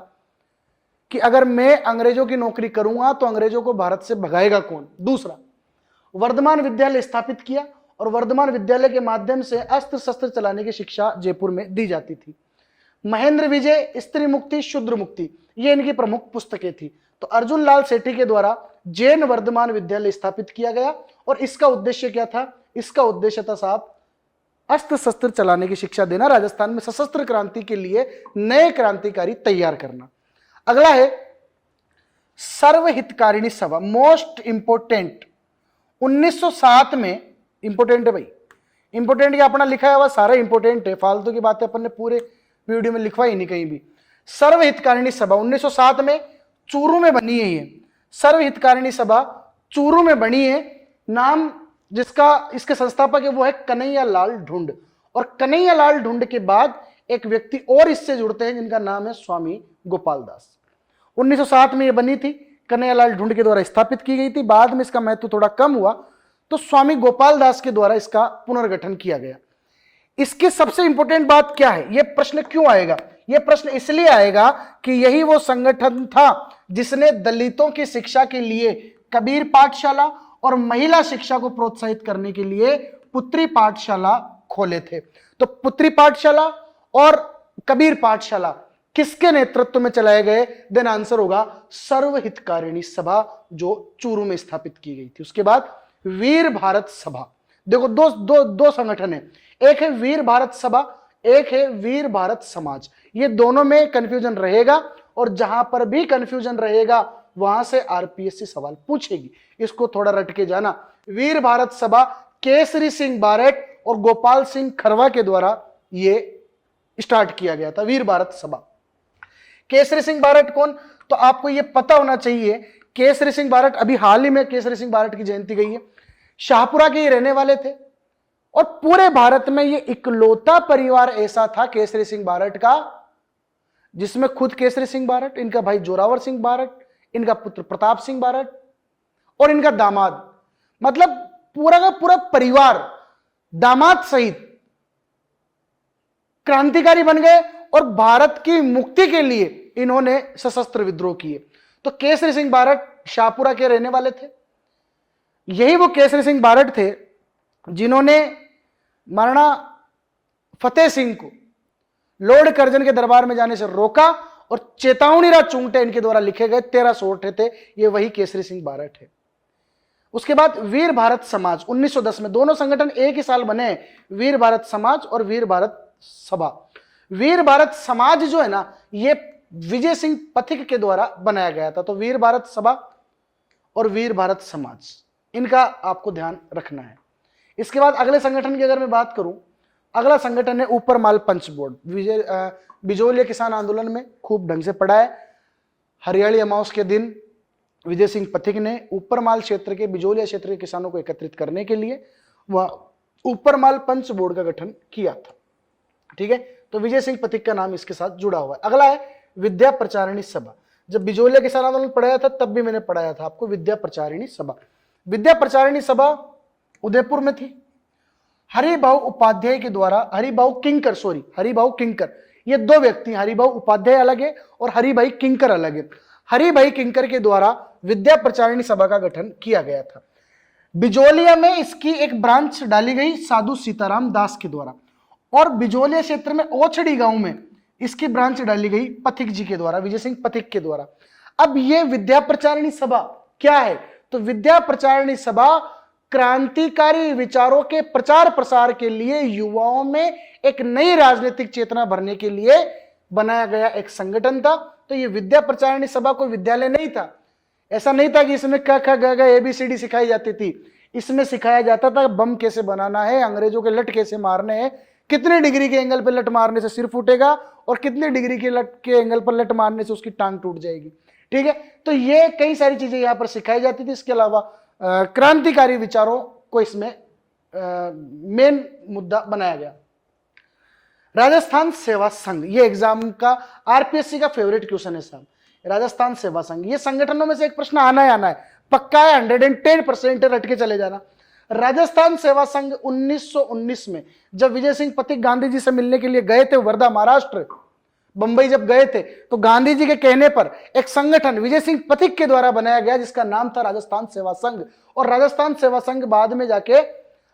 कि अगर मैं अंग्रेजों की नौकरी करूंगा तो अंग्रेजों को भारत से भगाएगा कौन? दूसरा, वर्धमान विद्यालय स्थापित किया, और वर्धमान विद्यालय के माध्यम से अस्त्र शस्त्र चलाने की शिक्षा जयपुर में दी जाती थी। महेंद्र विजय, स्त्री मुक्ति, शूद्र मुक्ति, ये इनकी प्रमुख पुस्तकें थी। तो अर्जुन लाल सेठी के द्वारा जैन वर्धमान विद्यालय स्थापित किया गया। और इसका उद्देश्य क्या था? इसका उद्देश्य था साहब अस्त्र शस्त्र चलाने की शिक्षा देना, राजस्थान में सशस्त्र क्रांति के लिए नए क्रांतिकारी तैयार करना। अगला है सर्वहितकारिणी सभा, मोस्ट इंपोर्टेंट। 1907 में, इंपोर्टेंट है भाई, इंपोर्टेंट क्या अपना लिखा है वह सारा इंपोर्टेंट है, फालतू की बातें अपन ने पूरे वीडियो में लिखवाई नहीं कहीं भी। सर्वहितकारिणी सभा 1907 में चूरू में बनी है। ये सर्वहितकारिणी सभा चूरू में बनी है। नाम जिसका इसके संस्थापक है वो है कन्हैयालाल ढूंढ। और कन्हैयालाल ढूंढ के बाद एक व्यक्ति और इससे जुड़ते हैं जिनका नाम है स्वामी गोपाल दास। 1907 में ये बनी थी, कन्हैयालाल ढूंढ के द्वारा स्थापित की गई थी। बाद में इसका महत्व थोड़ा कम हुआ तो स्वामी गोपाल दास के द्वारा इसका पुनर्गठन किया गया। इसकी सबसे इंपॉर्टेंट बात क्या है? यह प्रश्न क्यों आएगा? यह प्रश्न इसलिए आएगा कि यही वो संगठन था जिसने दलितों की शिक्षा के लिए कबीर पाठशाला और महिला शिक्षा को प्रोत्साहित करने के लिए पुत्री पाठशाला खोले थे। तो पुत्री पाठशाला और कबीर पाठशाला किसके नेतृत्व में चलाए गए? देन आंसर होगा सर्वहितकारिणी सभा जो चूरू में स्थापित की गई थी। उसके बाद वीर भारत सभा। देखो दो संगठन है, एक है वीर भारत सभा, एक है वीर भारत समाज। ये दोनों में कंफ्यूजन रहेगा और जहां पर भी कंफ्यूजन रहेगा वहां से आरपीएससी सवाल पूछेगी, इसको थोड़ा रट के जाना। वीर भारत सभा केसरी सिंह बारट और गोपाल सिंह खरवा के द्वारा ये स्टार्ट किया गया था, वीर भारत सभा। केसरी सिंह बारट कौन? तो आपको ये पता होना चाहिए, केसरी सिंह बारट, अभी हाल ही में केसरी सिंह बारट की जयंती गई है, शाहपुरा के ही रहने वाले थे और पूरे भारत में ये इकलौता परिवार ऐसा था केसरी सिंह बारट का जिसमें खुद केसरी सिंह बारट, इनका भाई जोरावर सिंह बारट, इनका पुत्र प्रताप सिंह बारट और इनका दामाद, मतलब पूरा का पूरा परिवार दामाद सहित क्रांतिकारी बन गए और भारत की मुक्ति के लिए इन्होंने सशस्त्र विद्रोह किए। तो केसरी सिंह बारट शाहपुरा के रहने वाले थे। यही वो केसरी सिंह बारट थे जिन्होंने महाराणा फतेह सिंह को लॉर्ड कर्जन के दरबार में जाने से रोका और चेतावनी राज चूंगटे इनके द्वारा लिखे गए 13 सोटे थे, ये वही केसरी सिंह बारट है। उसके बाद वीर भारत समाज 1910 में, दोनों संगठन एक ही साल बने, वीर भारत समाज और वीर भारत सभा। वीर भारत समाज जो है ना, ये विजय सिंह पथिक के द्वारा बनाया गया था। तो वीर भारत सभा और वीर भारत समाज, इनका आपको ध्यान रखना है। इसके बाद अगले संगठन की अगर मैं बात करूं, अगला संगठन है ऊपर माल पंच बोर्ड। बिजोलिया किसान आंदोलन में खूब ढंग से पढ़ा है। हरियाली अमावस के दिन विजय सिंह पथिक ने ऊपर माल क्षेत्र के, बिजोलिया क्षेत्र के किसानों को एकत्रित करने के लिए वह ऊपर माल पंच बोर्ड का गठन किया था। ठीक है, तो विजय सिंह पथिक का नाम इसके साथ जुड़ा हुआ है। अगला है विद्या प्रचारिणी सभा। जब बिजोलिया किसान आंदोलन पढ़ाया था तब भी मैंने पढ़ाया था आपको विद्या प्रचारिणी सभा। विद्या प्रचारिणी सभा उदयपुर में थी। हरिभाऊ उपाध्याय के द्वारा, हरिभाऊ किंकर, ये दो व्यक्ति, हरिभाऊ उपाध्याय अलग है और हरिभाई किंकर अलग है। हरिभाई किंकर के द्वारा विद्या प्रचारिणी सभा का गठन किया गया था। बिजोलिया में इसकी एक ब्रांच डाली गई साधु सीताराम दास के द्वारा और बिजोलिया क्षेत्र में ओछड़ी गांव में इसकी ब्रांच डाली गई पथिक जी के द्वारा, विजय सिंह पथिक के द्वारा। अब ये विद्या प्रचारिणी सभा क्या है? तो विद्या प्रचारिणी सभा क्रांतिकारी विचारों के प्रचार प्रसार के लिए युवाओं में एक नई राजनीतिक चेतना भरने के लिए बनाया गया एक संगठन था। तो ये विद्या प्रचारिणी सभा कोई विद्यालय नहीं था, ऐसा नहीं था कि इसमें क ख ग घ ABCD सिखाई जाती थी। इसमें सिखाया जाता था बम कैसे बनाना है, अंग्रेजों के लट कैसे मारने हैं, कितने डिग्री के एंगल पर लट मारने से सिर फूटेगा और कितने डिग्री के एंगल पर लट मारने से उसकी टांग टूट जाएगी। ठीक है, तो ये कई सारी चीजें यहाँ पर सिखाई जाती थी। इसके अलावा क्रांतिकारी विचारों को इसमें मेन मुद्दा बनाया गया। राजस्थान सेवा संघ, ये एग्जाम का आरपीएससी का फेवरेट क्वेश्चन है साहब, राजस्थान सेवा संघ। ये संगठनों में से एक प्रश्न आना है, पक्का है, 110% रट के चले जाना। राजस्थान सेवा संघ 1919 में जब विजय सिंह पथिक गांधी जी से मिलने के लिए गए थे वर्धा महाराष्ट्र, बंबई जब गए थे तो गांधी जी के कहने पर एक संगठन विजय सिंह पथिक के द्वारा बनाया गया जिसका नाम था राजस्थान सेवा संघ। और राजस्थान सेवा संघ बाद में जाके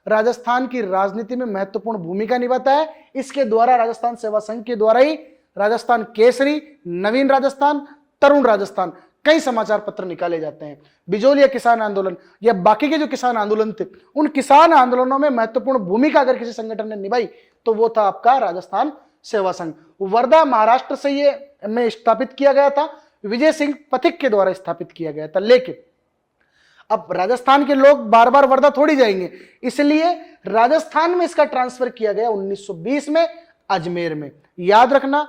राजस्थान की राजनीति में महत्वपूर्ण भूमिका निभाता है। इसके द्वारा, राजस्थान सेवा संघ के द्वारा ही राजस्थान केसरी, नवीन राजस्थान, तरुण राजस्थान, कई समाचार पत्र निकाले जाते हैं। बिजोलिया किसान आंदोलन या बाकी के जो किसान आंदोलन थे, उन किसान आंदोलनों में महत्वपूर्ण भूमिका अगर किसी संगठन ने निभाई तो वो था आपका राजस्थान सेवा संघ। वर्धा महाराष्ट्र से ये में स्थापित किया गया था, विजय सिंह पथिक के द्वारा स्थापित किया गया था। लेकिन अब राजस्थान के लोग बार बार वर्धा थोड़ी जाएंगे, इसलिए राजस्थान में इसका ट्रांसफर किया गया 1920 में अजमेर में। याद रखना,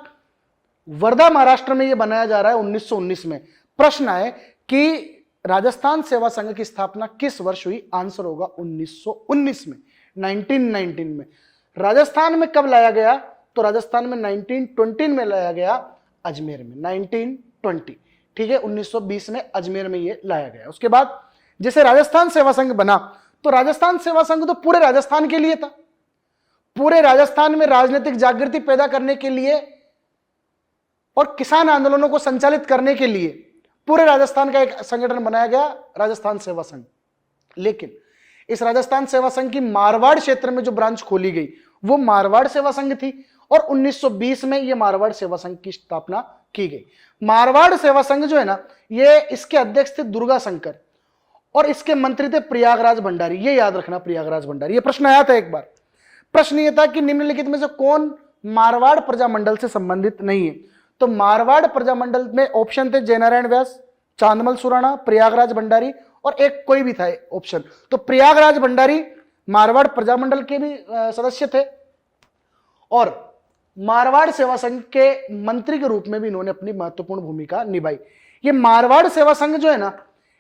वर्धा महाराष्ट्र में यह बनाया जा रहा है 1919 में। प्रश्न है कि राजस्थान सेवा संघ की स्थापना किस वर्ष हुई? आंसर होगा 1919 में, 1919 में। राजस्थान में कब लाया गया? तो राजस्थान में 1920 में लाया गया, अजमेर में 1920। ठीक है, 1920 में अजमेर में ये लाया गया। उसके बाद जैसे राजस्थान सेवा संघ बना, तो राजस्थान सेवा संघ तो पूरे राजस्थान के लिए था। पूरे राजस्थान में राजनीतिक जागृति पैदा करने के लिए और किसान आंदोलनों को संचालित करने के लिए पूरे राजस्थान का एक संगठन बनाया गया, राजस्थान सेवा संघ। लेकिन इस राजस्थान सेवा संघ की मारवाड़ क्षेत्र में जो ब्रांच खोली गई वो मारवाड़ सेवा संघ थी, और 1920 में यह मारवाड़ सेवा संघ की स्थापना की गई। मारवाड़ सेवा संघ जो है ना, ये इसके अध्यक्ष थे दुर्गा शंकर और इसके मंत्री थे प्रयागराज भंडारी। ये याद रखना, प्रयागराज भंडारी। ये प्रश्न आया था एक बार। प्रश्न ये था कि निम्नलिखित में से कौन मारवाड़ प्रजामंडल से संबंधित नहीं है? तो मारवाड़ प्रजामंडल में ऑप्शन थे जयनारायण व्यास, चांदमल सुराणा, प्रयागराज भंडारी और एक कोई भी था ऑप्शन। तो प्रयागराज भंडारी मारवाड़ प्रजामंडल के भी सदस्य थे और मारवाड़ सेवा संघ के मंत्री के रूप में भी इन्होंने अपनी महत्वपूर्ण भूमिका निभाई। ये मारवाड़ सेवा संघ जो है ना,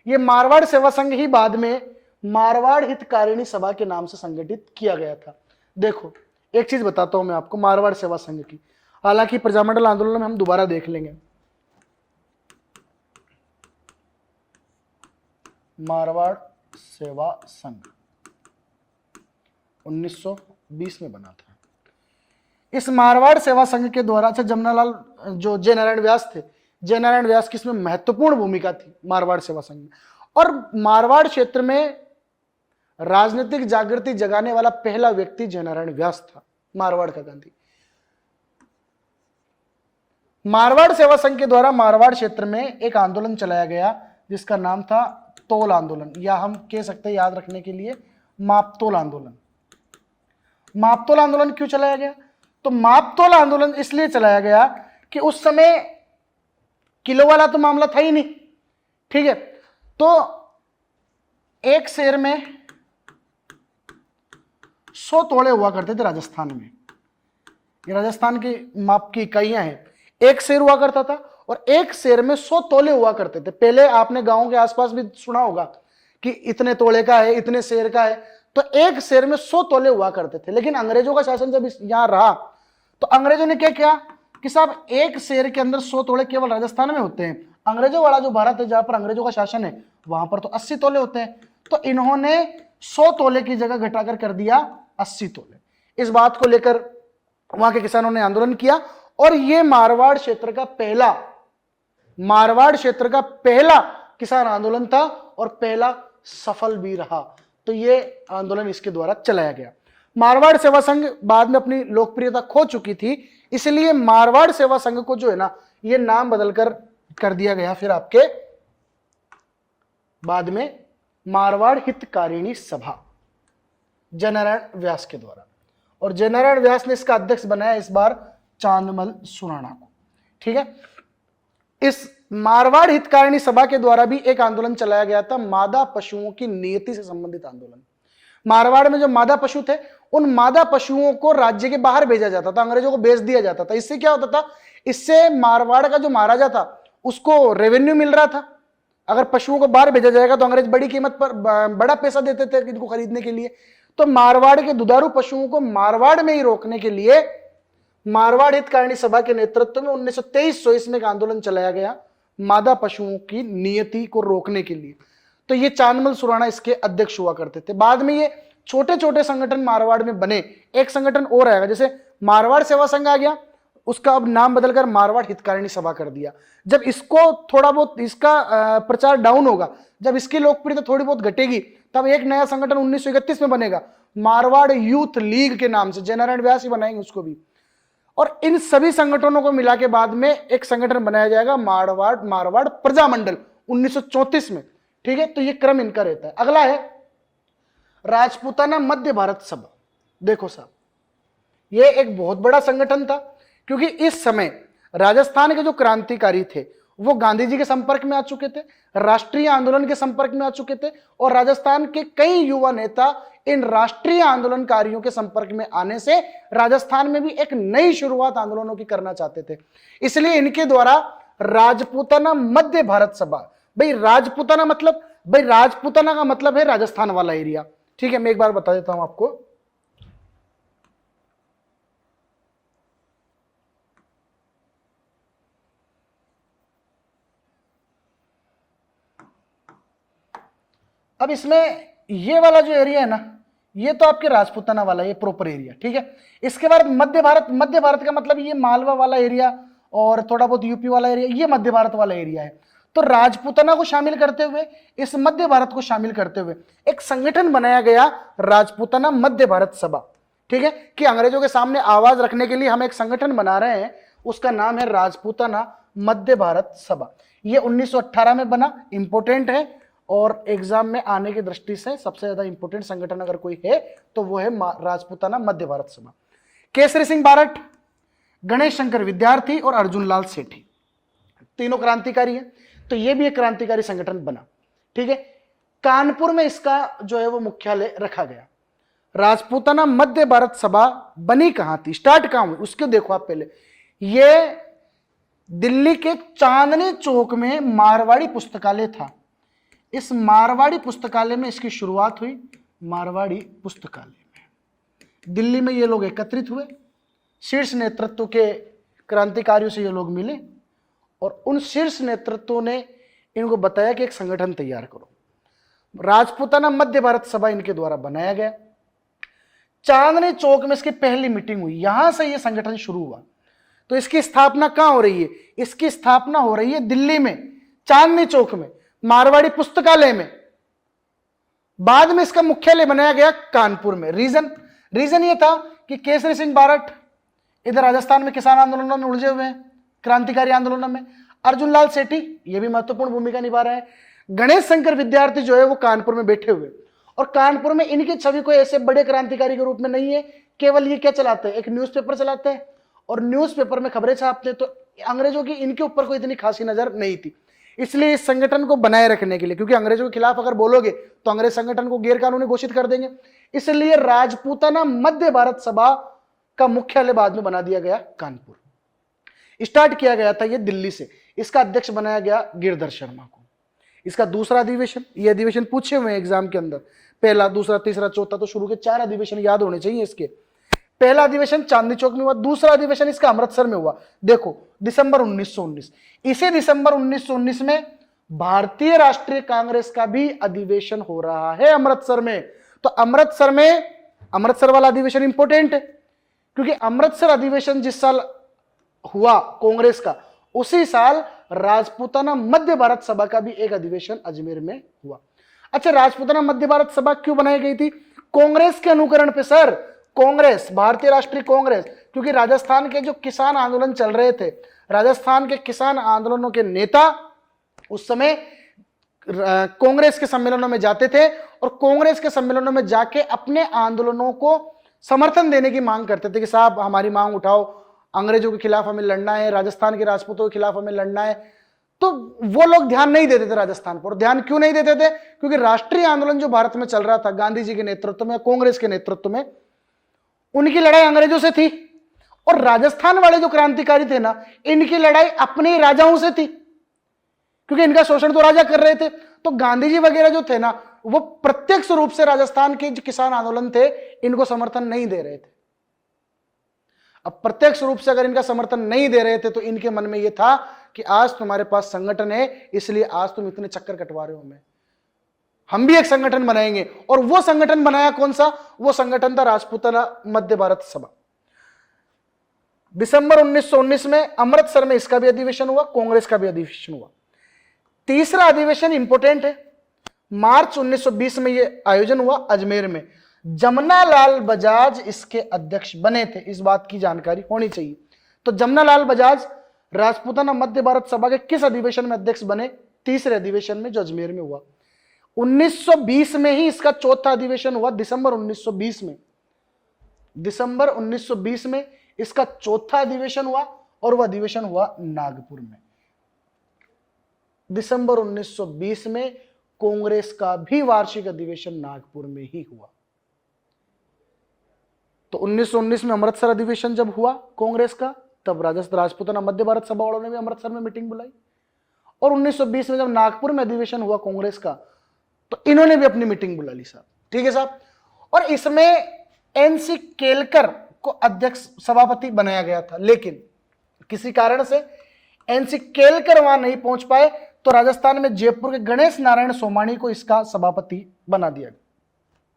ये मारवाड़ सेवा संघ ही बाद में मारवाड़ हितकारिणी सभा के नाम से संगठित किया गया था। देखो एक चीज बताता हूं मैं आपको मारवाड़ सेवा संघ की, हालांकि प्रजामंडल आंदोलन में हम दोबारा देख लेंगे। मारवाड़ सेवा संघ 1920 में बना था। इस मारवाड़ सेवा संघ के द्वारा जमनालाल जो जयनारायण व्यास थे, जयनारायण व्यास की इसमें महत्वपूर्ण भूमिका थी मारवाड़ सेवा संघ में। और मारवाड़ क्षेत्र में राजनीतिक जागृति जगाने वाला पहला व्यक्ति जयनारायण व्यास था, मारवाड़ का गांधी। मारवाड़ सेवा संघ के द्वारा मारवाड़ क्षेत्र में एक आंदोलन चलाया गया जिसका नाम था तोल आंदोलन, या हम कह सकते हैं याद रखने के लिए मापतोल आंदोलन। मापतोल आंदोलन क्यों चलाया गया? तो मापतोल आंदोलन इसलिए चलाया गया कि उस समय किलो वाला तो मामला था ही नहीं, ठीक है। तो एक शेर में 100 तोड़े हुआ करते थे राजस्थान में। ये राजस्थान की माप की इकाइयां हैं। एक शेर हुआ करता था और एक शेर में 100 तोले हुआ करते थे। पहले आपने गांव के आसपास भी सुना होगा कि इतने तोले का है, इतने शेर का है, तो एक शेर में 100 तोले हुआ करते थे। लेकिन अंग्रेजों का शासन जब यहां रहा तो अंग्रेजों ने क्या किया कि साहब एक शेर के अंदर 100 तोले केवल राजस्थान में होते हैं। अंग्रेजों वाला जो भारत है जहां पर अंग्रेजों का शासन है वहां पर तो 80 तोले होते हैं। तो इन्होंने 100 तोले की जगह घटाकर कर दिया 80 तोले। इस बात को लेकर वहां के किसानों ने आंदोलन किया और यह मारवाड़ क्षेत्र का पहला किसान आंदोलन था और पहला सफल भी रहा। तो यह आंदोलन इसके द्वारा चलाया गया। मारवाड़ सेवा संघ बाद में अपनी लोकप्रियता खो चुकी थी, इसलिए मारवाड़ सेवा संघ को जो है ना यह नाम बदलकर कर दिया गया फिर आपके बाद में मारवाड़ हितकारिणी सभा जयनारायण व्यास के द्वारा। और जयनारायण व्यास ने इसका अध्यक्ष बनाया इस बार चांदमल सुराणा को, ठीक है। इस मारवाड़ हितकारिणी सभा के द्वारा भी एक आंदोलन चलाया गया था, मादा पशुओं की नियति से संबंधित आंदोलन। मारवाड़ में जो मादा पशु थे उन मादा पशुओं को राज्य के बाहर भेजा जाता था, अंग्रेजों को बेच दिया जाता था। इससे क्या होता था, इससे मारवाड़ का जो महाराजा था उसको रेवेन्यू मिल रहा था। अगर पशुओं को बाहर भेजा जाएगा तो अंग्रेज बड़ी कीमत पर बड़ा पैसा देते थे इनको खरीदने के लिए। तो मारवाड़ के दुधारू पशुओं को मारवाड़ में ही रोकने के लिए मारवाड़ हितकारिणी सभा के नेतृत्व में 1923 में एक आंदोलन चलाया गया मादा पशुओं की नियति को रोकने के लिए। तो ये चांदमल सुराणा इसके अध्यक्ष हुआ करते थे। बाद में ये छोटे छोटे संगठन मारवाड़ में बने। एक संगठन और आएगा, जैसे मारवाड़ सेवा संघ आ गया, उसका अब नाम बदलकर मारवाड़ हितकारिणी सभा कर दिया। जब इसको थोड़ा बहुत इसका प्रचार डाउन होगा, जब इसकी लोकप्रियता थोड़ी बहुत घटेगी, तब एक नया संगठन 1931 में बनेगा मारवाड़ यूथ लीग के नाम से, जयनारायण व्यास ही बनाएंगे उसको भी। और इन सभी संगठनों को मिला के बाद में एक संगठन बनाया जाएगा मारवाड़ प्रजामंडल 1934 में। ठीक है, तो ये क्रम इनका रहता है। अगला है राजपूताना मध्य भारत सभा। देखो साहब, ये एक बहुत बड़ा संगठन था, क्योंकि इस समय राजस्थान के जो क्रांतिकारी थे वो गांधी जी के संपर्क में आ चुके थे, राष्ट्रीय आंदोलन के संपर्क में आ चुके थे, और राजस्थान के कई युवा नेता इन राष्ट्रीय आंदोलनकारियों के संपर्क में आने से राजस्थान में भी एक नई शुरुआत आंदोलनों की करना चाहते थे। इसलिए इनके द्वारा राजपूताना मध्य भारत सभा, भाई राजपूताना का मतलब है राजस्थान वाला एरिया। ठीक है, मैं एक बार बता देता हूं आपको। अब इसमें ये वाला जो एरिया है ना, ये तो आपके राजपूताना वाला, ये प्रॉपर एरिया। ठीक है, इसके बाद मध्य भारत का मतलब ये मालवा वाला एरिया और थोड़ा बहुत यूपी वाला एरिया, ये मध्य भारत वाला एरिया है। तो राजपूताना को शामिल करते हुए, इस मध्य भारत को शामिल करते हुए एक संगठन बनाया गया, राजपूताना मध्य भारत सभा। ठीक है, कि अंग्रेजों के सामने आवाज रखने के लिए हम एक संगठन बना रहे हैं, उसका नाम है राजपूताना मध्य भारत सभा। ये 1918 में बना, इंपोर्टेंट है, और एग्जाम में आने की दृष्टि से सबसे ज्यादा इंपोर्टेंट संगठन अगर कोई है तो वो है राजपूताना मध्य भारत सभा। केसरी सिंह बारट, गणेश शंकर विद्यार्थी और अर्जुन लाल सेठी, तीनों क्रांतिकारी हैं, तो ये भी एक क्रांतिकारी संगठन बना। ठीक है, कानपुर में इसका जो है वो मुख्यालय रखा गया। राजपूताना मध्य भारत सभा बनी कहां थी, स्टार्ट कहां हुई, उसके देखो आप पहले। ये दिल्ली के चांदनी चौक में मारवाड़ी पुस्तकालय था। इस मारवाड़ी पुस्तकालय में इसकी शुरुआत हुई। मारवाड़ी पुस्तकालय में दिल्ली में ये लोग एकत्रित हुए, शीर्ष नेतृत्व के क्रांतिकारियों से ये लोग मिले, और उन शीर्ष नेतृत्वों ने इनको बताया कि एक संगठन तैयार करो। राजपूताना मध्य भारत सभा इनके द्वारा बनाया गया। चांदनी चौक में इसकी पहली मीटिंग हुई, यहां से यह संगठन शुरू हुआ। तो इसकी स्थापना कहां हो रही है, इसकी स्थापना हो रही है दिल्ली में, चांदनी चौक में, मारवाड़ी पुस्तकालय में। बाद में इसका मुख्यालय बनाया गया कानपुर में। रीजन ये था कि केसरी सिंह बारट इधर राजस्थान में किसान आंदोलनों में उलझे हुए हैं, क्रांतिकारी आंदोलनों में। अर्जुन लाल सेठी ये भी महत्वपूर्ण भूमिका निभा रहा है। गणेश शंकर विद्यार्थी जो है वो कानपुर में बैठे हुए, और कानपुर में इनकी छवि कोई ऐसे बड़े क्रांतिकारी के रूप में नहीं है। केवल ये क्या चलाते हैं, एक न्यूज़पेपर चलाते हैं, और न्यूज़पेपर में खबरें छापते हैं। तो अंग्रेजों की इनके ऊपर कोई इतनी खासी नजर नहीं थी। इसलिए इस संगठन को बनाए रखने के लिए, क्योंकि अंग्रेजों के खिलाफ अगर बोलोगे तो अंग्रेज संगठन को गैर कानूनी घोषित कर देंगे, इसलिए राजपूताना मध्य भारत सभा का मुख्यालय बाद में बना दिया गया कानपुर। स्टार्ट किया गया था ये दिल्ली से। इसका अध्यक्ष बनाया गया गिरधर शर्मा को। इसका दूसरा अधिवेशन, ये अधिवेशन पूछे हुए हैं एग्जाम के अंदर, पहला, दूसरा, तीसरा, चौथा, तो शुरू के 4 अधिवेशन याद होने चाहिए इसके। पहला अधिवेशन चांदनी चौक में हुआ, दूसरा अधिवेशन इसका अमृतसर में हुआ। देखो, दिसंबर 1919। इसी दिसंबर 1919 में भारतीय राष्ट्रीय कांग्रेस का भी अधिवेशन हो रहा है अमृतसर में। तो अमृतसर वाला अधिवेशन इंपॉर्टेंट है, क्योंकि अमृतसर अधिवेशन जिस साल हुआ कांग्रेस का, उसी साल राजपूताना मध्य भारत सभा का भी एक अधिवेशन अजमेर में हुआ। अच्छा, राजपूताना मध्य भारत सभा क्यों बनाई गई थी? कांग्रेस के अनुकरण पे सर। कांग्रेस, भारतीय राष्ट्रीय कांग्रेस, क्योंकि राजस्थान के जो किसान आंदोलन चल रहे थे, राजस्थान के किसान आंदोलनों के नेता उस समय कांग्रेस के सम्मेलनों में जाते थे, और कांग्रेस के सम्मेलनों में जाके अपने आंदोलनों को समर्थन देने की मांग करते थे कि साहब हमारी मांग उठाओ, अंग्रेजों के खिलाफ हमें लड़ना है, राजस्थान के राजपूतों के खिलाफ हमें लड़ना है। तो वो लोग ध्यान नहीं देते थे राजस्थान पर। ध्यान क्यों नहीं देते थे? क्योंकि राष्ट्रीय आंदोलन जो भारत में चल रहा था, गांधी जी के नेतृत्व में, कांग्रेस के नेतृत्व में, उनकी लड़ाई अंग्रेजों से थी, और राजस्थान वाले जो क्रांतिकारी थे ना, इनकी लड़ाई अपने राजाओं से थी, क्योंकि इनका शोषण तो राजा कर रहे थे। तो गांधी जी वगैरह जो थे ना, वो प्रत्यक्ष रूप से राजस्थान के जो किसान आंदोलन थे, इनको समर्थन नहीं दे रहे थे। अब प्रत्यक्ष रूप से अगर इनका समर्थन नहीं दे रहे थे, तो इनके मन में यह था कि आज तुम्हारे पास संगठन है, इसलिए आज तुम इतने चक्कर कटवा रहे हो हमें, हम भी एक संगठन बनाएंगे। और वो संगठन बनाया कौन सा? वो संगठन था राजपूताना मध्य भारत सभा। दिसंबर 1919 में अमृतसर में इसका भी अधिवेशन हुआ, कांग्रेस का भी अधिवेशन हुआ। तीसरा अधिवेशन इंपोर्टेंट है, मार्च 1920 में यह आयोजन हुआ अजमेर में। जमना लाल बजाज इसके अध्यक्ष बने थे, इस बात की जानकारी होनी चाहिए। तो जमनालाल बजाज राजपूताना मध्य भारत सभा के किस अधिवेशन में अध्यक्ष बने? तीसरे अधिवेशन में, जो अजमेर में हुआ 1920 में ही इसका चौथा अधिवेशन हुआ, दिसंबर 1920 में। दिसंबर 1920 में इसका चौथा अधिवेशन हुआ और वह अधिवेशन हुआ नागपुर में। दिसंबर 1920 में कांग्रेस का भी वार्षिक अधिवेशन नागपुर में ही हुआ। तो 1919 में अमृतसर अधिवेशन जब हुआ कांग्रेस का, तब राजपूताना मध्य भारत सभा वालों ने भी अमृतसर में मीटिंग बुलाई। और 1920 में जब नागपुर में अधिवेशन हुआ कांग्रेस का, तो इन्होंने भी अपनी मीटिंग बुला ली साहब। ठीक है साहब। और इसमें एनसी केलकर को अध्यक्ष सभापति बनाया गया था, लेकिन किसी कारण से एनसी केलकर वहां नहीं पहुंच पाए, तो राजस्थान में जयपुर के गणेश नारायण सोमानी को इसका सभापति बना दिया गया।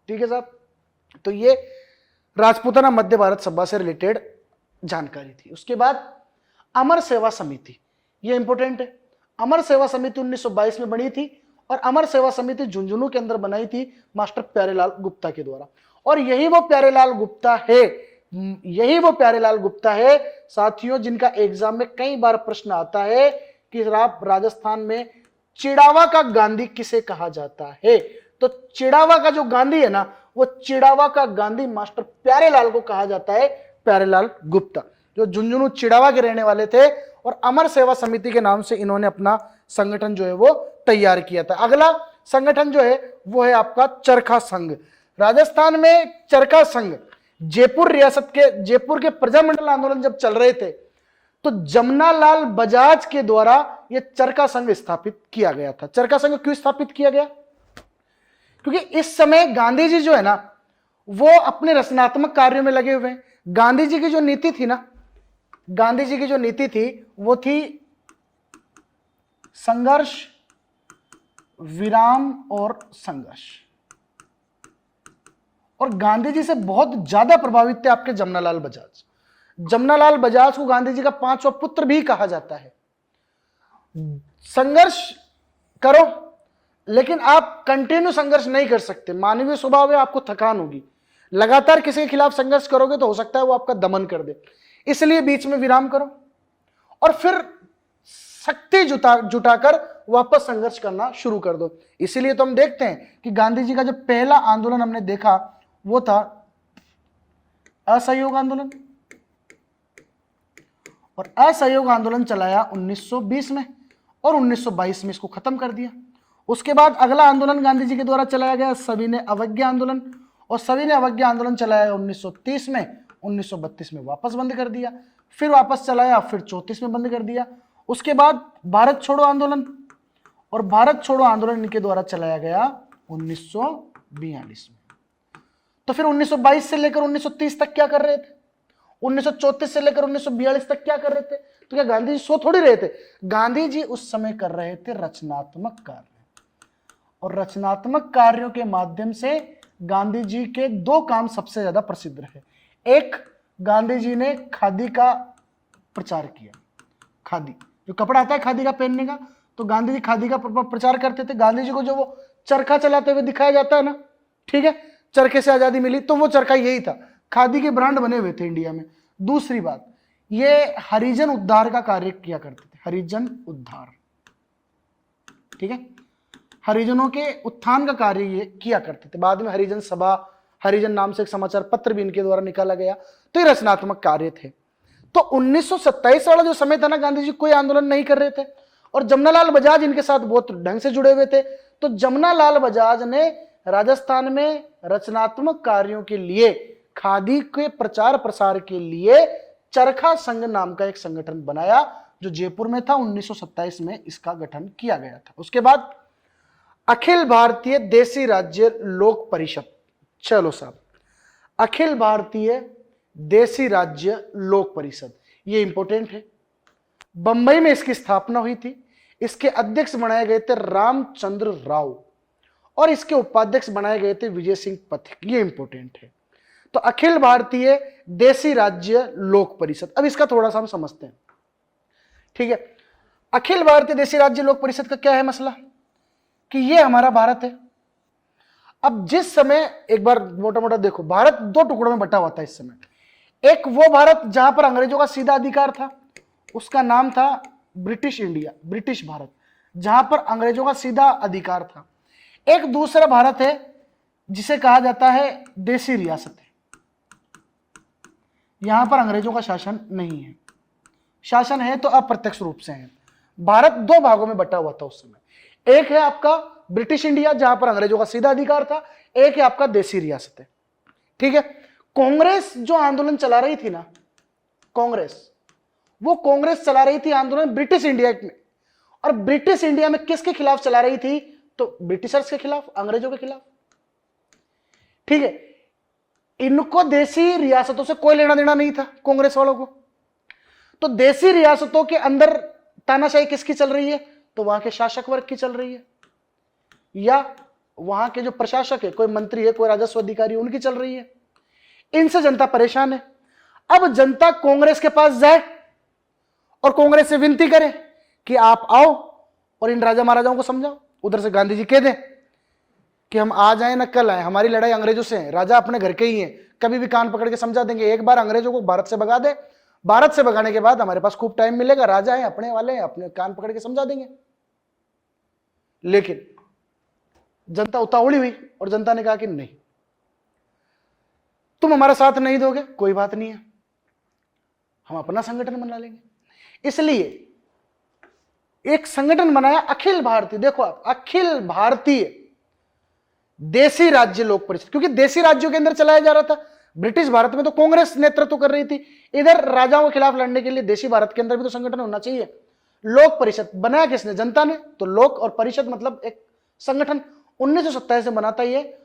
ठीक है साहब। तो ये राजपूताना मध्य भारत सभा से रिलेटेड जानकारी थी। उसके बाद अमर सेवा समिति, ये इंपॉर्टेंट है। अमर सेवा समिति 1922 में बनी थी और अमर सेवा समिति झुंझुनू के अंदर बनाई थी मास्टर प्यारेलाल गुप्ता के द्वारा। और यही वो प्यारेलाल गुप्ता है साथियों, जिनका एग्जाम में कई बार प्रश्न आता है कि राजस्थान में चिड़ावा का गांधी किसे कहा जाता है? तो चिड़ावा का जो गांधी है ना, वो चिड़ावा का गांधी मास्टर प्यारेलाल को कहा जाता है, प्यारेलाल गुप्ता, जो झुंझुनू चिड़ावा के रहने वाले थे। और अमर सेवा समिति के नाम से इन्होंने अपना संगठन जो है वो तैयार किया था। अगला संगठन जो है वो है आपका चरखा संघ। राजस्थान में चरखा संघ, जयपुर रियासत के, जयपुर के प्रजामंडल आंदोलन जब चल रहे थे, तो जमनालाल बजाज के द्वारा यह चरखा संघ स्थापित किया गया था। चरखा संघ क्यों स्थापित किया गया? क्योंकि इस समय गांधी जी जो है ना, वो अपने रचनात्मक कार्यों में लगे हुए हैं। गांधी जी की जो नीति थी ना, गांधी जी की जो नीति थी वो थी संघर्ष, विराम और संघर्ष। और गांधी जी से बहुत ज्यादा प्रभावित थे आपके जमनालाल बजाज। जमनालाल बजाज को गांधी जी का पांचवा पुत्र भी कहा जाता है। संघर्ष करो, लेकिन आप कंटिन्यू संघर्ष नहीं कर सकते, मानवीय स्वभाव है, आपको थकान होगी। लगातार किसी के खिलाफ संघर्ष करोगे तो हो सकता है वो आपका दमन कर दे, इसलिए बीच में विराम करो और फिर शक्ति जुटाकर वापस संघर्ष करना शुरू कर दो। इसीलिए तो हम देखते हैं कि गांधी जी का जो पहला आंदोलन हमने देखा वो था असहयोग आंदोलन, और असहयोग आंदोलन चलाया 1920 में और 1922 में इसको खत्म कर दिया। उसके बाद अगला आंदोलन गांधी जी के द्वारा चलाया गया सविनय अवज्ञा आंदोलन, और सविनय अवज्ञा आंदोलन चलाया 1930 में, 1932 में वापस बंद कर दिया, फिर वापस चलाया, फिर 34 में बंद कर दिया। उसके बाद भारत छोड़ो आंदोलन, और भारत छोड़ो आंदोलन इनके द्वारा चलाया गया 1942 में। तो फिर 1922 से लेकर 1930 तक क्या कर रहे थे? 1934 से लेकर 1942 तक क्या कर रहे थे? तो क्या गांधी जी सो थोड़ी रहे थे? गांधी जी उस समय कर रहे थे रचनात्मक कार्य, और रचनात्मक कार्यों के माध्यम से गांधी जी के दो काम सबसे ज्यादा प्रसिद्ध रहे। एक, गांधी जी ने खादी का प्रचार किया। खादी जो कपड़ा आता है खादी का पहनने का, तो गांधी जी खादी का प्रचार करते थे। गांधी जी को जो वो चरखा चलाते हुए दिखाया जाता है ना, ठीक है, चरखे से आजादी मिली, तो वो चरखा यही था। खादी के ब्रांड बने हुए थे इंडिया में। दूसरी बात, ये हरिजन उद्धार का कार्य किया करते थे, हरिजन उद्धार, ठीक है, हरिजनों के उत्थान का कार्य ये किया करते थे। बाद में हरिजन सभा, हरिजन नाम से एक समाचार पत्र भी इनके द्वारा निकाला गया। तो ये रचनात्मक कार्य थे। तो 1927 वाला जो समय था ना, गांधी जी कोई आंदोलन नहीं कर रहे थे, और जमनालाल बजाज इनके साथ बहुत ढंग से जुड़े हुए थे। तो जमनालाल बजाज ने राजस्थान में रचनात्मक कार्यों के लिए, खादी के प्रचार प्रसार के लिए चरखा संघ नाम का एक संगठन बनाया, जो जयपुर में था। 1927 में इसका गठन किया गया था। उसके बाद अखिल भारतीय देसी राज्य लोक परिषद, चलो साहब, अखिल भारतीय देसी राज्य लोक परिषद, ये इंपॉर्टेंट है। बंबई में इसकी स्थापना हुई थी। इसके अध्यक्ष बनाए गए थे रामचंद्र राव, और इसके उपाध्यक्ष बनाए गए थे विजय सिंह पथिक, ये इंपॉर्टेंट है। तो अखिल भारतीय देसी राज्य लोक परिषद, अब इसका थोड़ा सा हम समझते हैं, ठीक है। अखिल भारतीय देसी राज्य लोक परिषद का क्या है मसला, कि ये हमारा भारत है। अब जिस समय, एक बार मोटा मोटा देखो, भारत दो टुकड़ों में बटा हुआ था इस समय। एक वो भारत जहां पर अंग्रेजों का सीधा अधिकार था, उसका नाम था ब्रिटिश इंडिया, ब्रिटिश भारत, जहां पर अंग्रेजों का सीधा अधिकार था। एक दूसरा भारत है जिसे कहा जाता है देसी रियासतें, यहां पर अंग्रेजों का शासन नहीं है, शासन है तो अप्रत्यक्ष रूप से है। भारत दो भागों में बटा हुआ था उस समय, एक है आपका ब्रिटिश इंडिया जहां पर अंग्रेजों का सीधा अधिकार था, एक है आपका देसी रियासतें। ठीक है, कांग्रेस जो आंदोलन चला रही थी ना, वो कांग्रेस चला रही थी आंदोलन ब्रिटिश इंडिया में, और ब्रिटिश इंडिया में किसके खिलाफ चला रही थी? तो ब्रिटिशर्स के खिलाफ, अंग्रेजों के खिलाफ। ठीक है, इनको देसी रियासतों से कोई लेना देना नहीं था कांग्रेस वालों को। तो देसी रियासतों के अंदर तानाशाही किसकी चल रही है? तो वहां के शासक वर्ग की चल रही है, या वहां के जो प्रशासक है, कोई मंत्री है, कोई राजस्व अधिकारी, उनकी चल रही है। इनसे जनता परेशान है। अब जनता कांग्रेस के पास जाए और कांग्रेस से विनती करे कि आप आओ और इन राजा महाराजाओं को समझाओ। उधर से गांधी जी कह दें कि हम आज आए ना कल आए, हमारी लड़ाई अंग्रेजों से है, राजा अपने घर के ही हैं, कभी भी कान पकड़ के समझा देंगे। एक बार अंग्रेजों को भारत से भगा दे, भारत से भगाने के बाद हमारे पास खूब टाइम मिलेगा, राजा है अपने वाले हैं, अपने कान पकड़ के समझा देंगे। लेकिन जनता उतावली हुई और जनता ने कहा कि नहीं, तुम हमारा साथ नहीं दोगे, कोई बात नहीं है, हम अपना संगठन बना लेंगे। इसलिए एक संगठन बनाया अखिल भारतीय, देखो आप, अखिल भारतीय देसी राज्य लोक परिषद, क्योंकि देसी राज्यों के अंदर चलाया जा रहा था। ब्रिटिश भारत में तो कांग्रेस नेतृत्व कर रही थी, इधर राजाओं के खिलाफ लड़ने के लिए देसी भारत के अंदर भी तो संगठन होना चाहिए। लोक परिषद बनाया किसने? जनता ने। तो लोक और परिषद मतलब एक संगठन 1927 से बनाता ये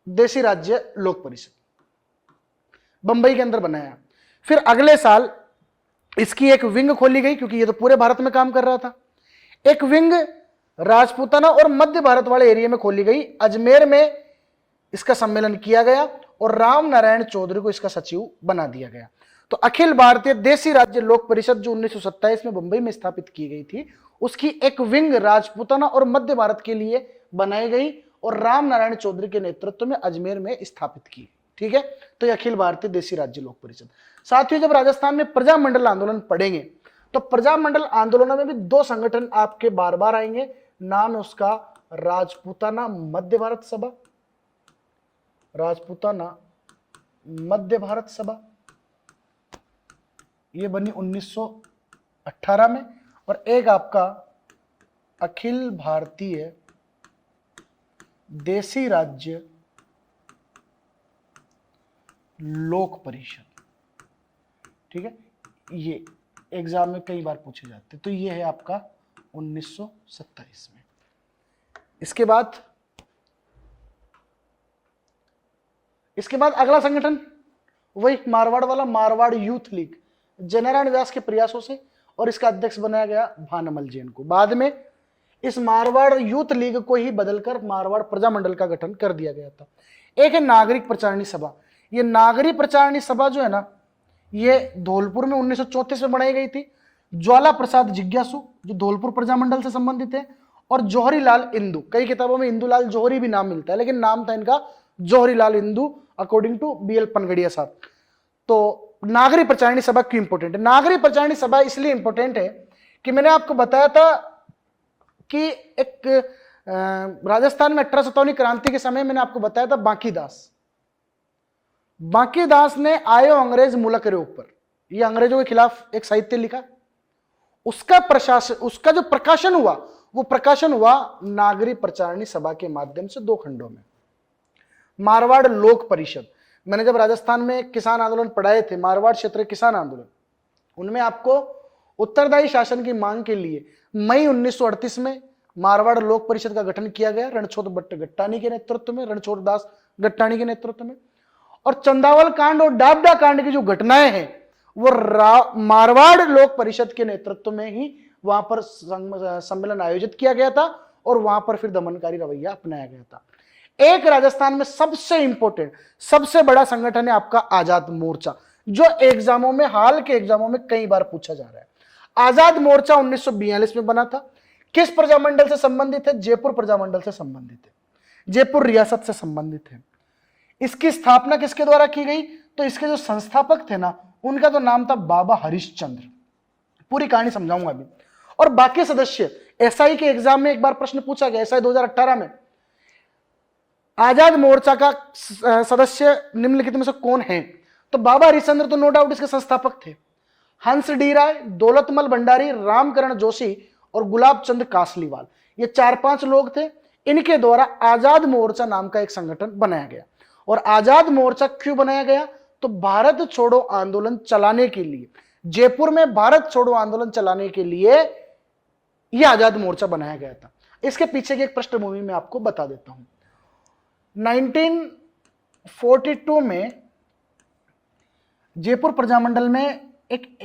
देसी राज्य लोक परिषद, बंबई के अंदर बनाया। फिर अगले साल इसकी एक विंग खोली गई, क्योंकि ये तो पूरे भारत में काम कर रहा था। एक विंग राजपूताना और मध्य भारत वाले एरिया में खोली गई, अजमेर में इसका सम्मेलन किया गया और राम नारायण चौधरी को इसका सचिव बना दिया गया। तो अखिल भारतीय देसी राज्य लोक परिषद जो 1927 में बंबई में स्थापित की गई थी, उसकी एक विंग राजपूताना और मध्य भारत के लिए बनाई गई और राम नारायण चौधरी के नेतृत्व में अजमेर में स्थापित की। ठीक है, तो ये अखिल भारतीय देसी राज्य लोक परिषद। साथियों, जब राजस्थान में प्रजामंडल आंदोलन पढ़ेंगे तो प्रजामंडल आंदोलनों में भी दो संगठन आपके बार बार आएंगे। नाम है उसका राजपूताना मध्य भारत सभा, राजपूताना मध्य भारत सभा, ये बनी 1918 में। और एक आपका अखिल भारतीय देसी राज्य लोक परिषद। ठीक है, ये एग्जाम में कई बार पूछे जाते, तो ये है आपका 1927 में। इसके बाद अगला संगठन वही मारवाड़ वाला, मारवाड़ यूथ लीग, जयनारायण व्यास के प्रयासों से, और इसका अध्यक्ष बनाया गया भानमल जैन को। बाद में इस मारवाड़ यूथ लीग को ही बदलकर मारवाड़ प्रजामंडल का गठन कर दिया गया था। एक है नागरिक प्रचारणी सभा। ये नागरिक प्रचारणी सभा जो है ना, ये धौलपुर में 1934 में बनाई गई थी। ज्वाला प्रसाद जिज्ञासु जो धौलपुर प्रजामंडल से संबंधित है, और जौहरी लाल इंदू, कई किताबों में इंदुलाल जौहरी भी नाम मिलता है, लेकिन नाम था इनका Jauhari Lal Indu according to BL Panagariya साहब। तो नागरिक प्रचारणी सभा क्यों इंपॉर्टेंट है? नागरिक प्रचारणी सभा इसलिए इंपॉर्टेंट है कि मैंने आपको बताया था कि एक राजस्थान में 1857 क्रांति के समय मैंने आपको बताया था बांकी दास ने आयो अंग्रेज मुलक रे ऊपर, ये अंग्रेजों के खिलाफ एक साहित्य लिखा। उसका जो प्रकाशन हुआ, वो प्रकाशन हुआ नागरिक प्रचारणी सभा के माध्यम से 2 खंडों में। मारवाड़ लोक परिषद, मैंने जब राजस्थान में किसान आंदोलन पढ़ाए थे, मारवाड़ क्षेत्र किसान आंदोलन, उनमें आपको उत्तरदायी शासन की मांग के लिए मई 1938 में मारवाड़ लोक परिषद का गठन किया गया, रणछोड़ भट्ट गट्टानी के नेतृत्व में, रणछोड़ दास गट्टानी के नेतृत्व में। और चंदावल कांड और डाबडा कांड की जो घटनाएं हैं वो मारवाड़ लोक परिषद के नेतृत्व में ही वहां पर सम्मेलन आयोजित किया गया था, और वहां पर फिर दमनकारी रवैया अपनाया गया था। एक राजस्थान में सबसे इंपॉर्टेंट, सबसे बड़ा संगठन है आपका आजाद मोर्चा, जो एग्जामों में, हाल के एग्जामों में कई बार पूछा जा रहा है। आजाद मोर्चा 1942 में बना था। किस प्रजामंडल से संबंधित है? जयपुर प्रजामंडल से संबंधित है, जयपुर रियासत से संबंधित है। इसकी स्थापना किसके द्वारा की गई? तो इसके जो संस्थापक थे ना, उनका तो नाम था बाबा हरिश्चंद्र। पूरी कहानी समझाऊंगा अभी। और बाकी सदस्य, एसआई के एग्जाम में एक बार प्रश्न पूछा गया, एसआई 2018 में, आजाद मोर्चा का सदस्य निम्नलिखित में से कौन है? तो बाबा हरिश्चंद्र तो नो डाउट इसके संस्थापक थे। हंस डी राय, दौलतमल भंडारी, रामकरण जोशी और गुलाब चंद कासलीवाल, ये 4-5 लोग थे। इनके द्वारा आजाद मोर्चा नाम का एक संगठन बनाया गया। और आजाद मोर्चा क्यों बनाया गया? तो भारत छोड़ो आंदोलन चलाने के लिए, जयपुर में भारत छोड़ो आंदोलन चलाने के लिए यह आजाद मोर्चा बनाया गया था। इसके पीछे की एक पृष्ठभूमि मैं आपको बता देता हूं। 1942 में जयपुर प्रजामंडल में एक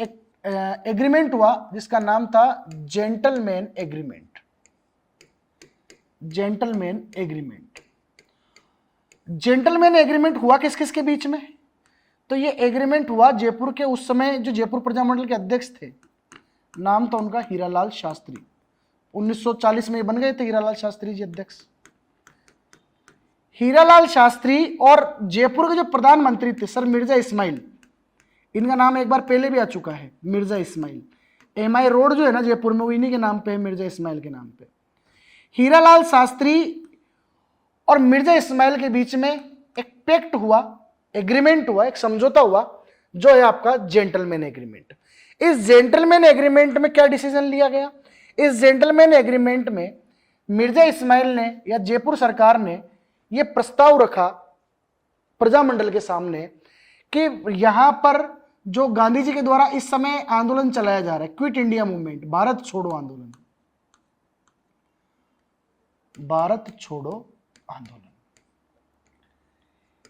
एग्रीमेंट हुआ जिसका नाम था gentleman agreement. Gentleman agreement, gentleman agreement हुआ किस किस के बीच में? तो ये एग्रीमेंट हुआ जयपुर के, उस समय जो जयपुर प्रजामंडल के अध्यक्ष थे, नाम था उनका हीरालाल शास्त्री। 1940 में बन गए थे हीरालाल शास्त्री जी अध्यक्ष। हीरालाल शास्त्री और जयपुर के जो प्रधानमंत्री थे सर मिर्जा इस्माइल, इनका नाम एक बार पहले भी आ चुका है, मिर्जा इस्माइल। एमआई रोड जो है ना जयपुर में, वो इन्हीं के नाम पे है, मिर्जा इस्माइल के नाम पे। हीरालाल शास्त्री और मिर्जा इस्माइल के बीच में एक पैक्ट हुआ, एग्रीमेंट हुआ, एक समझौता हुआ, जो है आपका जेंटलमैन एग्रीमेंट। इस जेंटलमैन एग्रीमेंट में क्या डिसीजन लिया गया? इस जेंटलमैन एग्रीमेंट में मिर्जा इस्माइल ने या जयपुर सरकार ने यह प्रस्ताव रखा प्रजामंडल के सामने कि यहां पर जो गांधी जी के द्वारा इस समय आंदोलन चलाया जा रहा है, क्विट इंडिया मूवमेंट, भारत छोड़ो आंदोलन, भारत छोड़ो आंदोलन,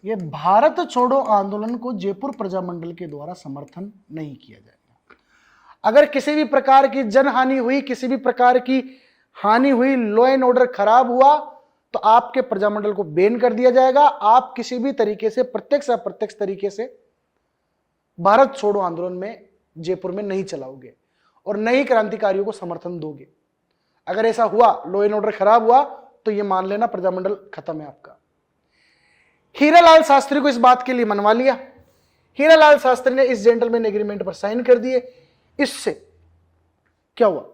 ये भारत छोड़ो आंदोलन को जयपुर प्रजामंडल के द्वारा समर्थन नहीं किया जाएगा। अगर किसी भी प्रकार की जनहानि हुई, किसी भी प्रकार की हानि हुई, लॉ एंड ऑर्डर खराब हुआ, तो आपके प्रजामंडल को बैन कर दिया जाएगा। आप किसी भी तरीके से, प्रत्यक्ष या अप्रत्यक्ष तरीके से भारत छोड़ो आंदोलन में जयपुर में नहीं चलाओगे और नई क्रांतिकारियों को समर्थन दोगे। अगर ऐसा हुआ, लॉ एंड ऑर्डर खराब हुआ, तो यह मान लेना प्रजामंडल खत्म है आपका। हीरालाल शास्त्री को इस बात के लिए मनवा लिया। हीरालाल शास्त्री ने इस जेंटलमैन एग्रीमेंट पर साइन कर दिए। इससे क्या हुआ?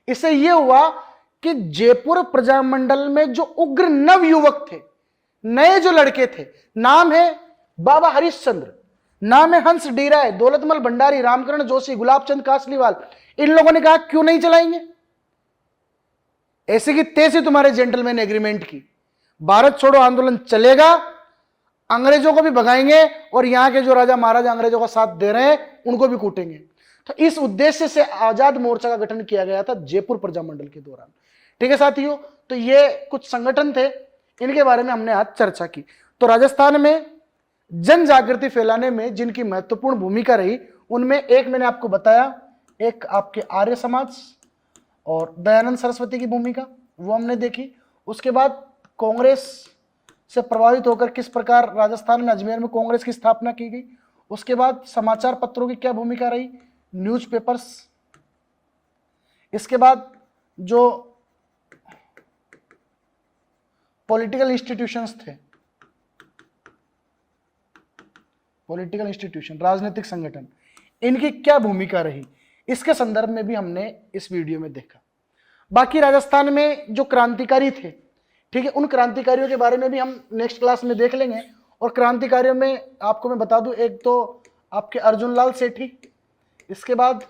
इससे यह हुआ कि जयपुर प्रजामंडल में जो उग्र नव युवक थे, नए जो लड़के थे, नाम है बाबा हरिश्चंद्र, नाम है हंस डी राय, दौलतमल भंडारी, रामकरण जोशी, गुलाब चंद कासलीवाल, इन लोगों ने कहा क्यों नहीं चलाएंगे? ऐसे की तैसी तुम्हारे जेंटलमैन एग्रीमेंट की, भारत छोड़ो आंदोलन चलेगा, अंग्रेजों को भी भगाएंगे और यहां के जो राजा महाराजा अंग्रेजों का साथ दे रहे हैं उनको भी कूटेंगे। तो इस उद्देश्य से आजाद मोर्चा का गठन किया गया था जयपुर प्रजामंडल के दौरान। ठीक है साथियों, तो ये कुछ संगठन थे, इनके बारे में हमने आज चर्चा की। तो राजस्थान में जन जागृति फैलाने में जिनकी महत्वपूर्ण भूमिका रही, उनमें एक मैंने आपको बताया, एक आपके आर्य समाज और दयानंद सरस्वती की भूमिका, वो हमने देखी। उसके बाद कांग्रेस से प्रभावित होकर किस प्रकार राजस्थान में अजमेर में कांग्रेस की स्थापना की गई। उसके बाद समाचार पत्रों की क्या भूमिका रही, न्यूज़पेपर्स। इसके बाद जो पॉलिटिकल इंस्टीट्यूशंस थे, पॉलिटिकल इंस्टीट्यूशन, राजनीतिक संगठन, इनकी क्या भूमिका रही, इसके संदर्भ में भी हमने इस वीडियो में देखा। बाकी राजस्थान में जो क्रांतिकारी थे, ठीक है, उन क्रांतिकारियों के बारे में भी हम नेक्स्ट क्लास में देख लेंगे। और क्रांतिकारियों में आपको मैं बता दूं, एक तो आपके अर्जुन लाल सेठी, इसके बाद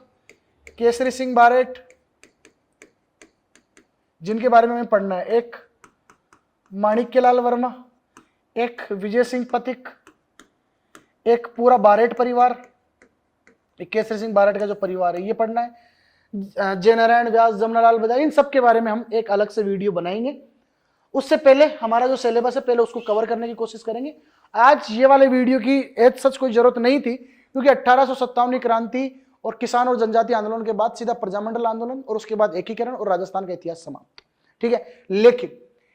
केसरी सिंह बारेट, जिनके बारे में हमें पढ़ना है, एक माणिक्यलाल वर्मा, एक विजय सिंह पथिक, एक पूरा बारेट परिवार, एक केसरी सिंह बारेट का जो परिवार है ये पढ़ना है, जयनारायण व्यास, जमनालाल बजाज, इन सब के बारे में हम एक अलग से वीडियो बनाएंगे। उससे पहले हमारा जो सिलेबस है पहले उसको कवर करने की कोशिश करेंगे। आज ये वाले वीडियो की एज सच कोई जरूरत नहीं थी, क्योंकि 1857 क्रांति और किसान और जनजाति आंदोलन के बाद सीधा प्रजामंडल आंदोलन और उसके बाद एकीकरण और राजस्थान का इतिहास समाप्त। ठीक है, लेकिन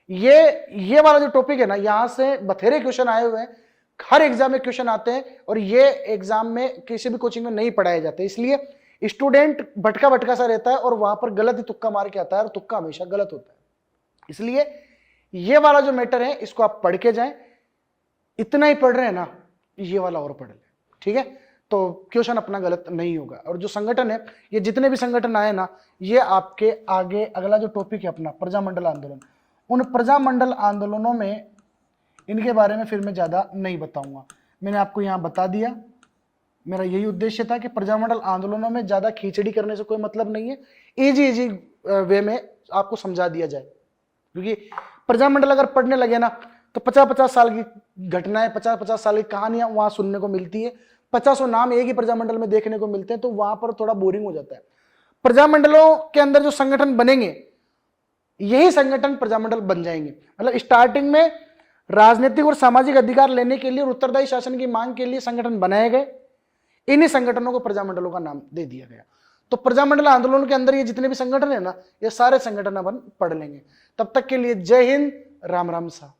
ये वाला जो टॉपिक है ना, यहां से बथेरे क्वेश्चन आए हुए हैं, हर एग्जाम में क्वेश्चन आते हैं और ये एग्जाम में किसी भी कोचिंग में नहीं पढ़ाए जाते, इसलिए स्टूडेंट भटका भटका सा रहता है और वहां पर गलत ही तुक्का मार के आता है और तुक्का हमेशा गलत होता है। इसलिए ये वाला जो मैटर है इसको आप पढ़ के जाएं, इतना ही पढ़ रहे हैं ना, ये वाला और पढ़ लें। ठीक है, तो क्वेश्चन अपना गलत नहीं होगा। और जो संगठन है, ये जितने भी संगठन आए ना, ये आपके आगे अगला जो टॉपिक है अपना प्रजामंडल आंदोलन, उन प्रजामंडल आंदोलनों में इनके बारे में फिर मैं ज्यादा नहीं बताऊंगा। मैंने आपको यहाँ बता दिया, मेरा यही उद्देश्य था कि प्रजामंडल आंदोलनों में ज्यादा खींचड़ी करने से कोई मतलब नहीं है, इजी वे में आपको समझा दिया जाए। क्योंकि प्रजामंडल अगर पढ़ने लगे ना तो 50-50 साल की घटनाएं, 50-50 साल की कहानियां वहां सुनने को मिलती है, 50 नाम एक ही प्रजामंडल में देखने को मिलते हैं, तो वहां पर थोड़ा बोरिंग हो जाता है। प्रजामंडलों के अंदर जो संगठन बनेंगे, यही संगठन प्रजामंडल बन जाएंगे। मतलब स्टार्टिंग में राजनीतिक और सामाजिक अधिकार लेने के लिए और उत्तरदायी शासन की मांग के लिए संगठन बनाए गए, इन्हीं संगठनों को प्रजामंडलों का नाम दे दिया गया। तो प्रजामंडल आंदोलन के अंदर ये जितने भी संगठन है ना, ये सारे संगठन अपन पढ़ लेंगे। तब तक के लिए जय हिंद, राम राम सा।